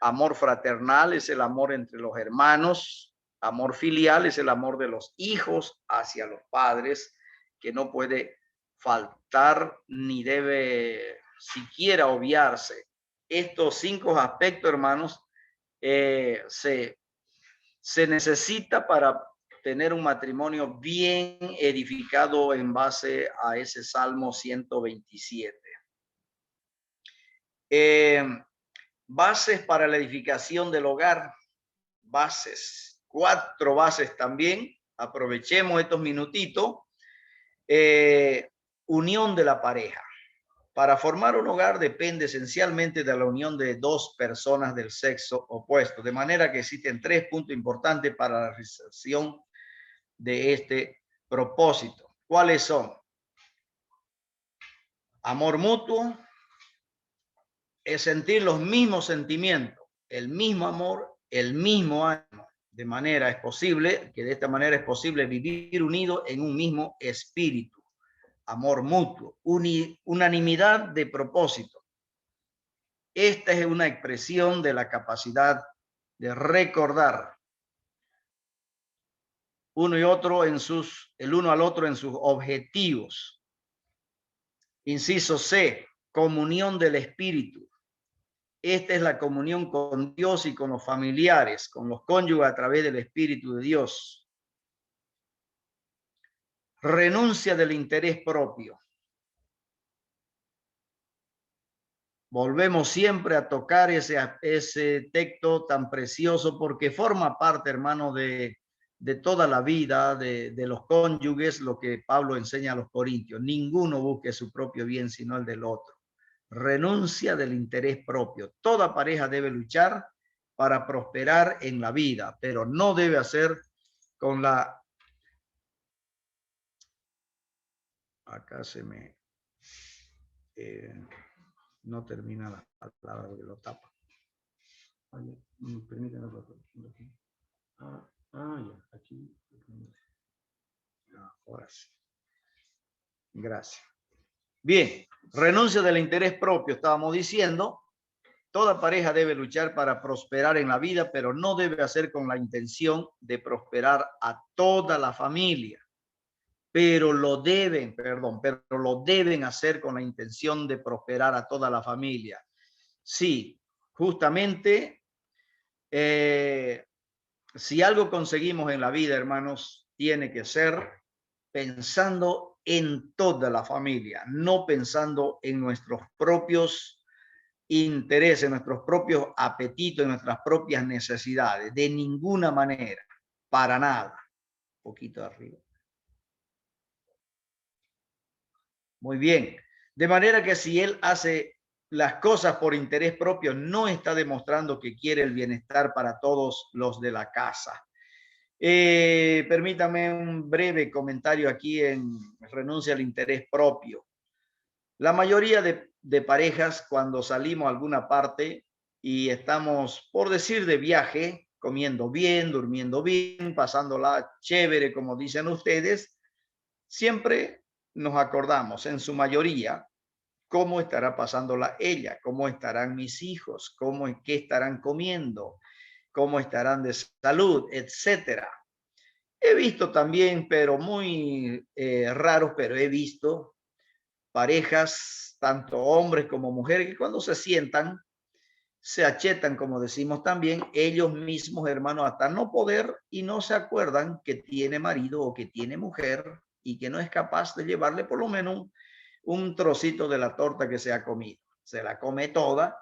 Amor fraternal es el amor entre los hermanos. Amor filial es el amor de los hijos hacia los padres, que no puede faltar ni debe siquiera obviarse. Estos 5 aspectos, hermanos, se necesita para tener un matrimonio bien edificado en base a ese Salmo 127. Bases para la edificación del hogar. Bases, 4 bases también. Aprovechemos estos minutitos. Unión de la pareja. Para formar un hogar depende esencialmente de la unión de 2 personas del sexo opuesto, de manera que existen 3 puntos importantes para la realización de este propósito. ¿Cuáles son? Amor mutuo es sentir los mismos sentimientos, el mismo amor, el mismo ánimo. De esta manera es posible vivir unido en un mismo espíritu. Amor mutuo, unanimidad de propósito. Esta es una expresión de la capacidad de recordar el uno al otro en sus objetivos. Inciso C, comunión del espíritu. Esta es la comunión con Dios y con los familiares, con los cónyuges a través del Espíritu de Dios. Renuncia del interés propio. Volvemos siempre a tocar ese texto tan precioso porque forma parte, hermano, de toda la vida de los cónyuges, lo que Pablo enseña a los corintios. Ninguno busque su propio bien, sino el del otro. Renuncia del interés propio. Toda pareja debe luchar para prosperar en la vida, pero no debe hacer con la... Acá se me... no termina la palabra que lo tapa. Permítanme. Ya, aquí. Ahora sí. Gracias. Bien, renuncia del interés propio, estábamos diciendo. Toda pareja debe luchar para prosperar en la vida, pero no debe hacer con la intención de prosperar a toda la familia. Pero lo deben hacer con la intención de prosperar a toda la familia. Sí, justamente, si algo conseguimos en la vida, hermanos, tiene que ser pensando en toda la familia, no pensando en nuestros propios intereses, nuestros propios apetitos, nuestras propias necesidades, de ninguna manera, para nada. Un poquito de arriba. Muy bien. De manera que si él hace las cosas por interés propio, no está demostrando que quiere el bienestar para todos los de la casa. Permítame un breve comentario aquí en renuncia al interés propio. La mayoría de parejas, cuando salimos a alguna parte y estamos, por decir, de viaje, comiendo bien, durmiendo bien, pasándola chévere, como dicen ustedes, siempre nos acordamos, en su mayoría, cómo estará pasándola ella, cómo estarán mis hijos, qué estarán comiendo, cómo estarán de salud, etcétera. He visto también, pero muy raros, pero he visto parejas, tanto hombres como mujeres, que cuando se sientan, se achetan, como decimos también, ellos mismos, hermanos, hasta no poder y no se acuerdan que tiene marido o que tiene mujer y que no es capaz de llevarle por lo menos un trocito de la torta que se ha comido. Se la come toda.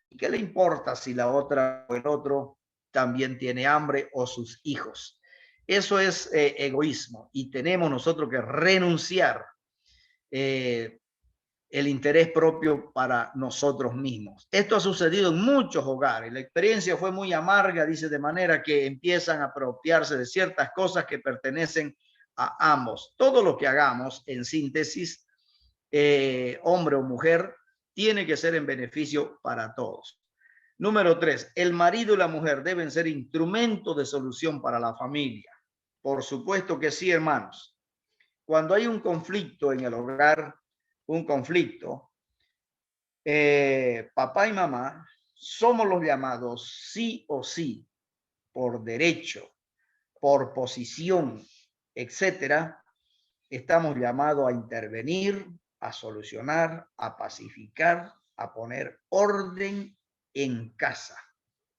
¿Y qué le importa si la otra o el otro también tiene hambre o sus hijos? Eso es egoísmo y tenemos nosotros que renunciar el interés propio para nosotros mismos. Esto ha sucedido en muchos hogares. La experiencia fue muy amarga, dice, de manera que empiezan a apropiarse de ciertas cosas que pertenecen a ambos. Todo lo que hagamos, en síntesis, hombre o mujer, tiene que ser en beneficio para todos. Número 3, el marido y la mujer deben ser instrumentos de solución para la familia. Por supuesto que sí, hermanos. Cuando hay un conflicto en el hogar, un conflicto, papá y mamá somos los llamados sí o sí, por derecho, por posición, etcétera. Estamos llamados a intervenir, a solucionar, a pacificar, a poner orden en casa,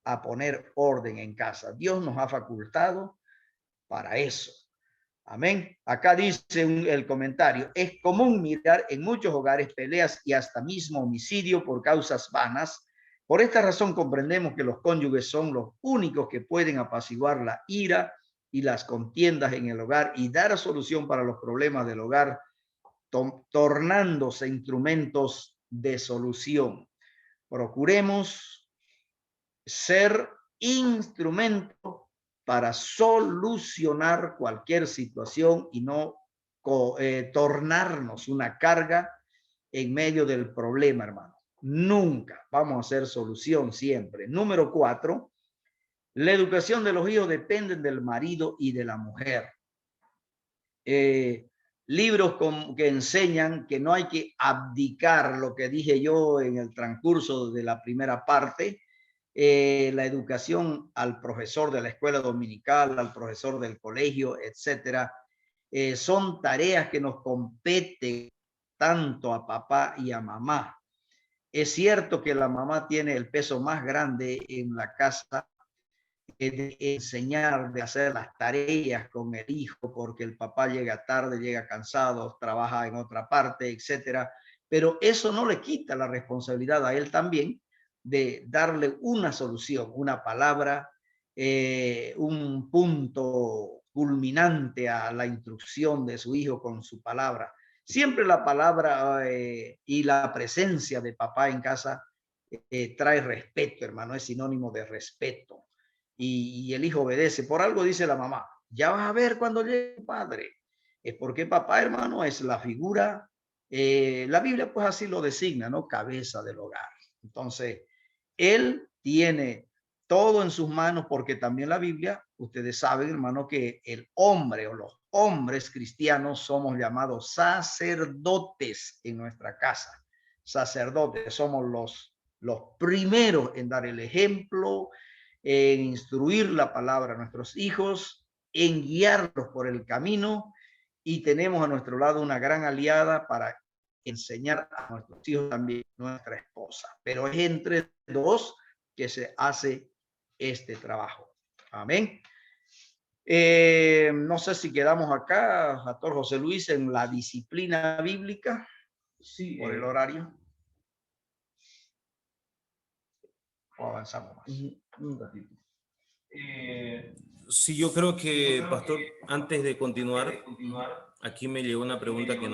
a poner orden en casa. Dios nos ha facultado para eso. Amén. Acá dice el comentario, es común mirar en muchos hogares peleas y hasta mismo homicidio por causas vanas. Por esta razón comprendemos que los cónyuges son los únicos que pueden apaciguar la ira y las contiendas en el hogar y dar solución para los problemas del hogar, tornándose instrumentos de solución. Procuremos ser instrumentos para solucionar cualquier situación y no tornarnos una carga en medio del problema, hermano. Nunca vamos a hacer solución siempre. Número 4, la educación de los hijos depende del marido y de la mujer. Libros que enseñan que no hay que abdicar, lo que dije yo en el transcurso de la primera parte, la educación al profesor de la escuela dominical, al profesor del colegio, etcétera, son tareas que nos competen tanto a papá y a mamá. Es cierto que la mamá tiene el peso más grande en la casa de enseñar, de hacer las tareas con el hijo, porque el papá llega tarde, llega cansado, trabaja en otra parte, etcétera. pero eso no le quita la responsabilidad a él también de darle una solución, una palabra, un punto culminante a la instrucción de su hijo con su palabra. Siempre la palabra y la presencia de papá en casa trae respeto, hermano, es sinónimo de respeto. Y el hijo obedece. Por algo dice la mamá, ya vas a ver cuando llegue tu padre. Es porque papá, hermano, es la figura, la Biblia pues así lo designa, ¿no? Cabeza del hogar. Entonces, él tiene todo en sus manos, porque también la Biblia, ustedes saben, hermano, que el hombre o los hombres cristianos somos llamados sacerdotes en nuestra casa. Sacerdotes, somos los primeros en dar el ejemplo, en instruir la palabra a nuestros hijos, en guiarlos por el camino, y tenemos a nuestro lado una gran aliada para enseñar a nuestros hijos también, nuestra esposa. Pero es entre dos que se hace este trabajo. Amén. No sé si quedamos acá, Pastor José Luis, en la disciplina bíblica. Sí, por el horario. O avanzamos más. Un ratito. Sí, yo creo que, Pastor, antes de continuar, aquí me llegó una pregunta que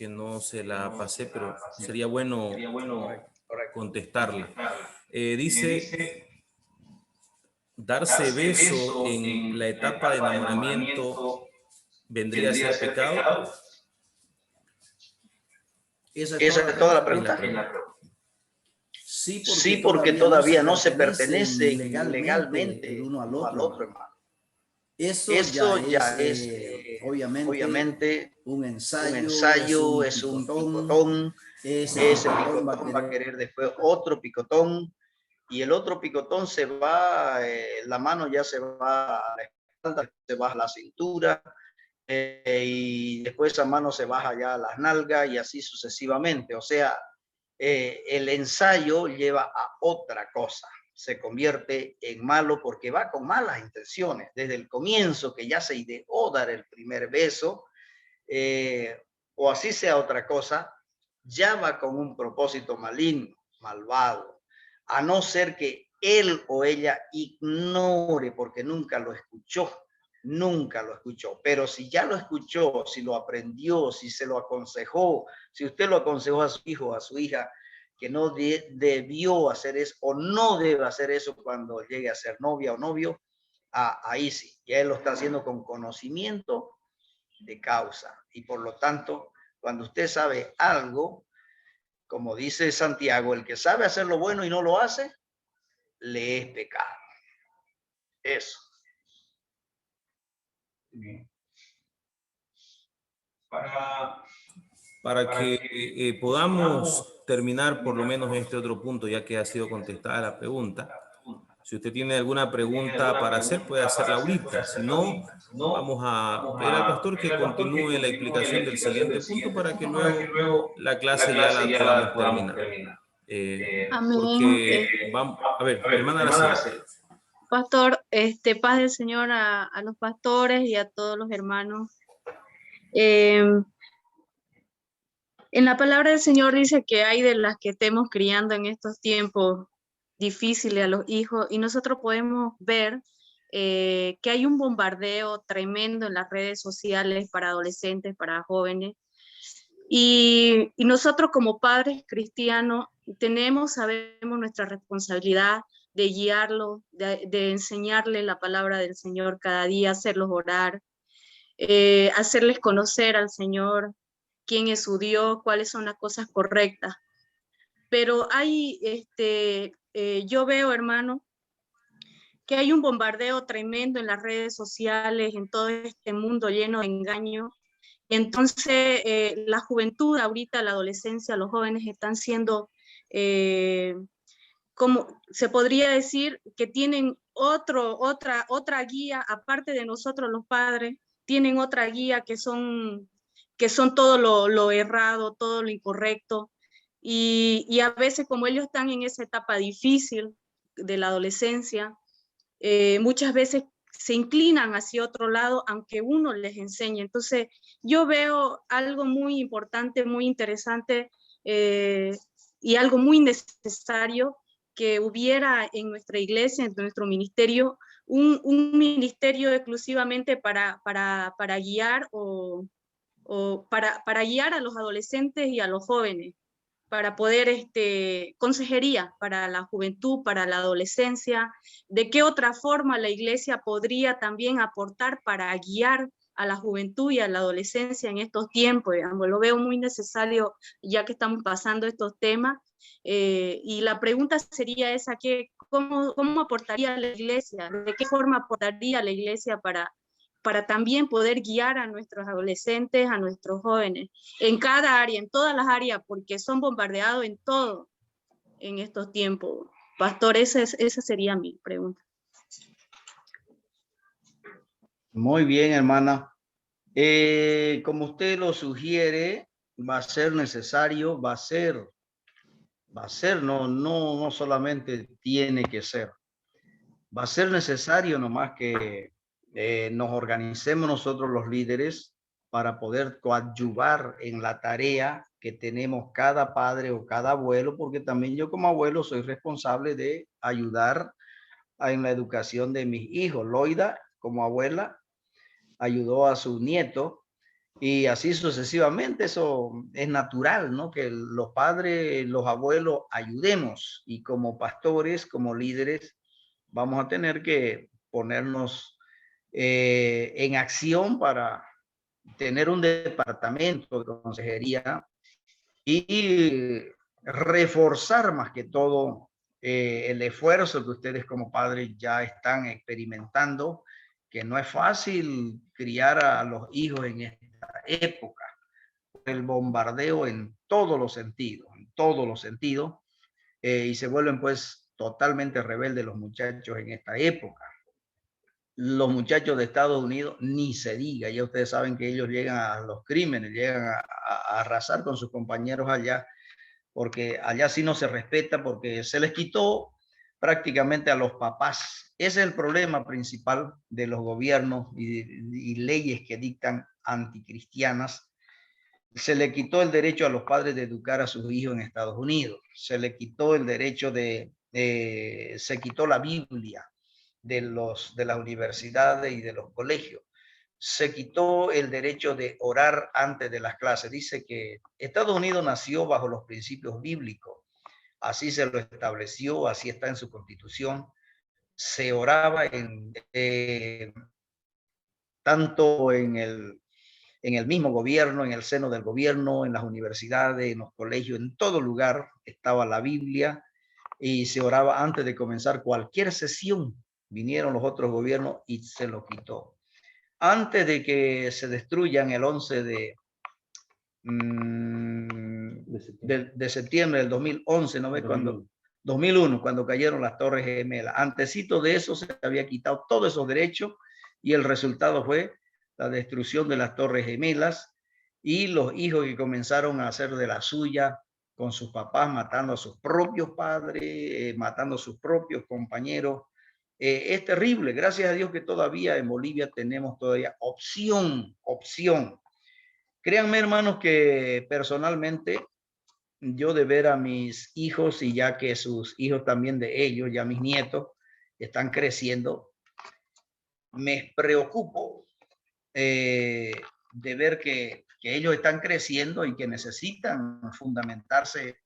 no se la pasé, pero sería bueno contestarla. Dice, darse beso en la etapa de enamoramiento vendría a ser pecado. Esa es toda la pregunta. Sí, porque todavía no se pertenecen legalmente el uno al otro, hermano. Eso ya es obviamente un ensayo, es un picotón. Ese picotón va a querer después otro picotón, y el otro picotón se va, la mano ya se va a la espalda, se baja a la cintura, y después esa mano se baja ya a las nalgas, y así sucesivamente. O sea, el ensayo lleva a otra cosa, se convierte en malo porque va con malas intenciones desde el comienzo, que ya se ideó dar el primer beso, o así sea otra cosa, ya va con un propósito maligno, malvado, a no ser que él o ella ignore porque nunca lo escuchó. Nunca lo escuchó, pero si ya lo escuchó, si lo aprendió, si se lo aconsejó, si usted lo aconsejó a su hijo, a su hija, que no debió hacer eso o no debe hacer eso cuando llegue a ser novia o novio, ahí sí, ya él lo está haciendo con conocimiento de causa. Y por lo tanto, cuando usted sabe algo, como dice Santiago, el que sabe hacer lo bueno y no lo hace, le es pecado. Eso. Para que podamos terminar por lo menos este otro punto, ya que ha sido contestada la pregunta. Si usted tiene alguna pregunta para hacer, puede hacerla ahorita. Si no, vamos a pedir al pastor que continúe la explicación del siguiente punto para que luego la clase ya la podamos terminar. Porque vamos, a ver, hermana Araceli. Pastor, paz del Señor a los pastores y a todos los hermanos. En la palabra del Señor dice que hay de las que estemos criando en estos tiempos difíciles a los hijos, y nosotros podemos ver que hay un bombardeo tremendo en las redes sociales para adolescentes, para jóvenes, y nosotros como padres cristianos sabemos nuestra responsabilidad de guiarlos, de enseñarles la palabra del Señor cada día, hacerlos orar, hacerles conocer al Señor, quién es su Dios, cuáles son las cosas correctas. Pero hay, yo veo, hermano, que hay un bombardeo tremendo en las redes sociales, en todo este mundo lleno de engaños. Entonces, la juventud ahorita, la adolescencia, los jóvenes están siendo, como se podría decir, que tienen otra guía, aparte de nosotros los padres, tienen otra guía que son todo lo errado, todo lo incorrecto. Y a veces, como ellos están en esa etapa difícil de la adolescencia, muchas veces se inclinan hacia otro lado, aunque uno les enseñe. Entonces, yo veo algo muy importante, muy interesante y algo muy necesario que hubiera en nuestra iglesia, en nuestro ministerio, un ministerio exclusivamente para guiar o para guiar a los adolescentes y a los jóvenes, para poder, consejería para la juventud, para la adolescencia, de qué otra forma la iglesia podría también aportar para guiar a la juventud y a la adolescencia en estos tiempos, digamos. Lo veo muy necesario ya que estamos pasando estos temas, y la pregunta sería esa, ¿cómo aportaría la iglesia? ¿De qué forma aportaría la iglesia para también poder guiar a nuestros adolescentes, a nuestros jóvenes, en cada área, en todas las áreas, porque son bombardeados en todo en estos tiempos? Pastor, esa sería mi pregunta. Muy bien, hermana. Como usted lo sugiere, va a ser necesario, va a ser, no solamente tiene que ser, va a ser necesario nomás que nos organicemos nosotros los líderes para poder coadyuvar en la tarea que tenemos cada padre o cada abuelo, porque también yo como abuelo soy responsable de ayudar en la educación de mis hijos. Loida, como abuela, ayudó a su nieto y así sucesivamente. Eso es natural, ¿no? Que los padres, los abuelos ayudemos, y como pastores, como líderes, vamos a tener que ponernos en acción para tener un departamento de consejería y reforzar más que todo el esfuerzo que ustedes como padres ya están experimentando, que no es fácil criar a los hijos en esta época. El bombardeo en todos los sentidos, y se vuelven pues totalmente rebeldes los muchachos en esta época. Los muchachos de Estados Unidos, ni se diga, ya ustedes saben que ellos llegan a los crímenes, llegan a arrasar con sus compañeros allá, porque allá sí no se respeta, porque se les quitó prácticamente a los papás. Ese es el problema principal de los gobiernos y leyes que dictan anticristianas. Se le quitó el derecho a los padres de educar a sus hijos en Estados Unidos. Se le quitó el derecho se quitó la Biblia de las universidades y de los colegios. Se quitó el derecho de orar antes de las clases. Dice que Estados Unidos nació bajo los principios bíblicos. Así se lo estableció, así está en su constitución. Se oraba tanto en el mismo gobierno, en el seno del gobierno, en las universidades, en los colegios, en todo lugar estaba la Biblia, y se oraba antes de comenzar cualquier sesión. Vinieron los otros gobiernos y se lo quitó. Antes de que se destruyan el 11 de septiembre del 2011, ¿no ves? 2001, cuando cayeron las Torres Gemelas. Antesito de eso se había quitado todos esos derechos, y el resultado fue la destrucción de las Torres Gemelas y los hijos que comenzaron a hacer de la suya con sus papás, matando a sus propios padres, matando a sus propios compañeros. Es terrible. Gracias a Dios que todavía en Bolivia tenemos todavía opción. Créanme, hermanos, que personalmente yo, de ver a mis hijos, y ya que sus hijos también de ellos, ya mis nietos, están creciendo, me preocupo de ver que ellos están creciendo y que necesitan fundamentarse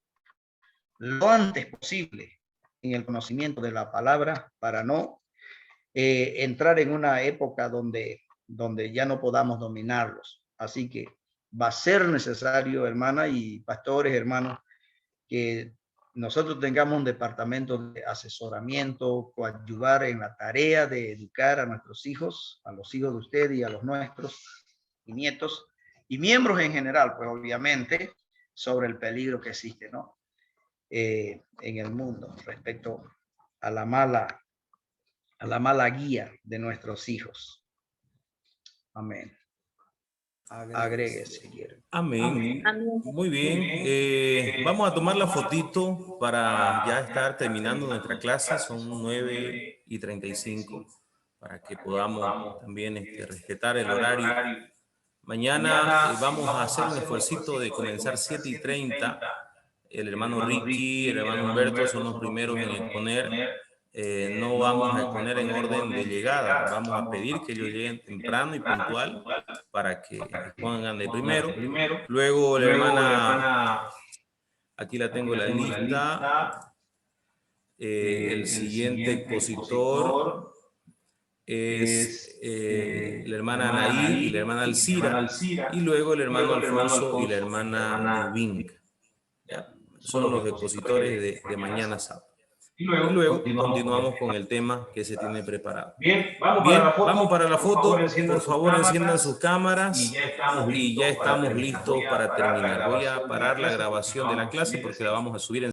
lo antes posible en el conocimiento de la palabra, para no entrar en una época donde ya no podamos dominarlos. Así que va a ser necesario, hermana y pastores, hermanos, que nosotros tengamos un departamento de asesoramiento, coadyuvar en la tarea de educar a nuestros hijos, a los hijos de usted y a los nuestros y nietos y miembros en general, pues obviamente, sobre el peligro que existe, ¿no? En el mundo respecto a la mala guía de nuestros hijos. Amén. Agregue si quiere. Amén. Muy bien. Vamos a tomar la fotito para ya estar terminando nuestra clase. Son 9:35. para que podamos también respetar el horario. Mañana vamos a hacer un esfuerzo de comenzar 7:30. El hermano Ricky, el hermano Humberto son los primeros en exponer. No vamos a exponer en orden de llegada, vamos a pedir que ellos lleguen temprano y puntual para que expongan de primero. Luego la hermana, aquí la tengo la lista, el siguiente expositor es la hermana Anaí y la hermana Alcira, y luego el hermano Alfonso y la hermana Rubín. Son los expositores de mañana sábado. Y luego continuamos con el tema que se tiene preparado. Bien, vamos para la foto. Por favor, enciendan sus cámaras y ya estamos listos para terminar. Voy a parar la grabación de la clase porque la vamos a subir en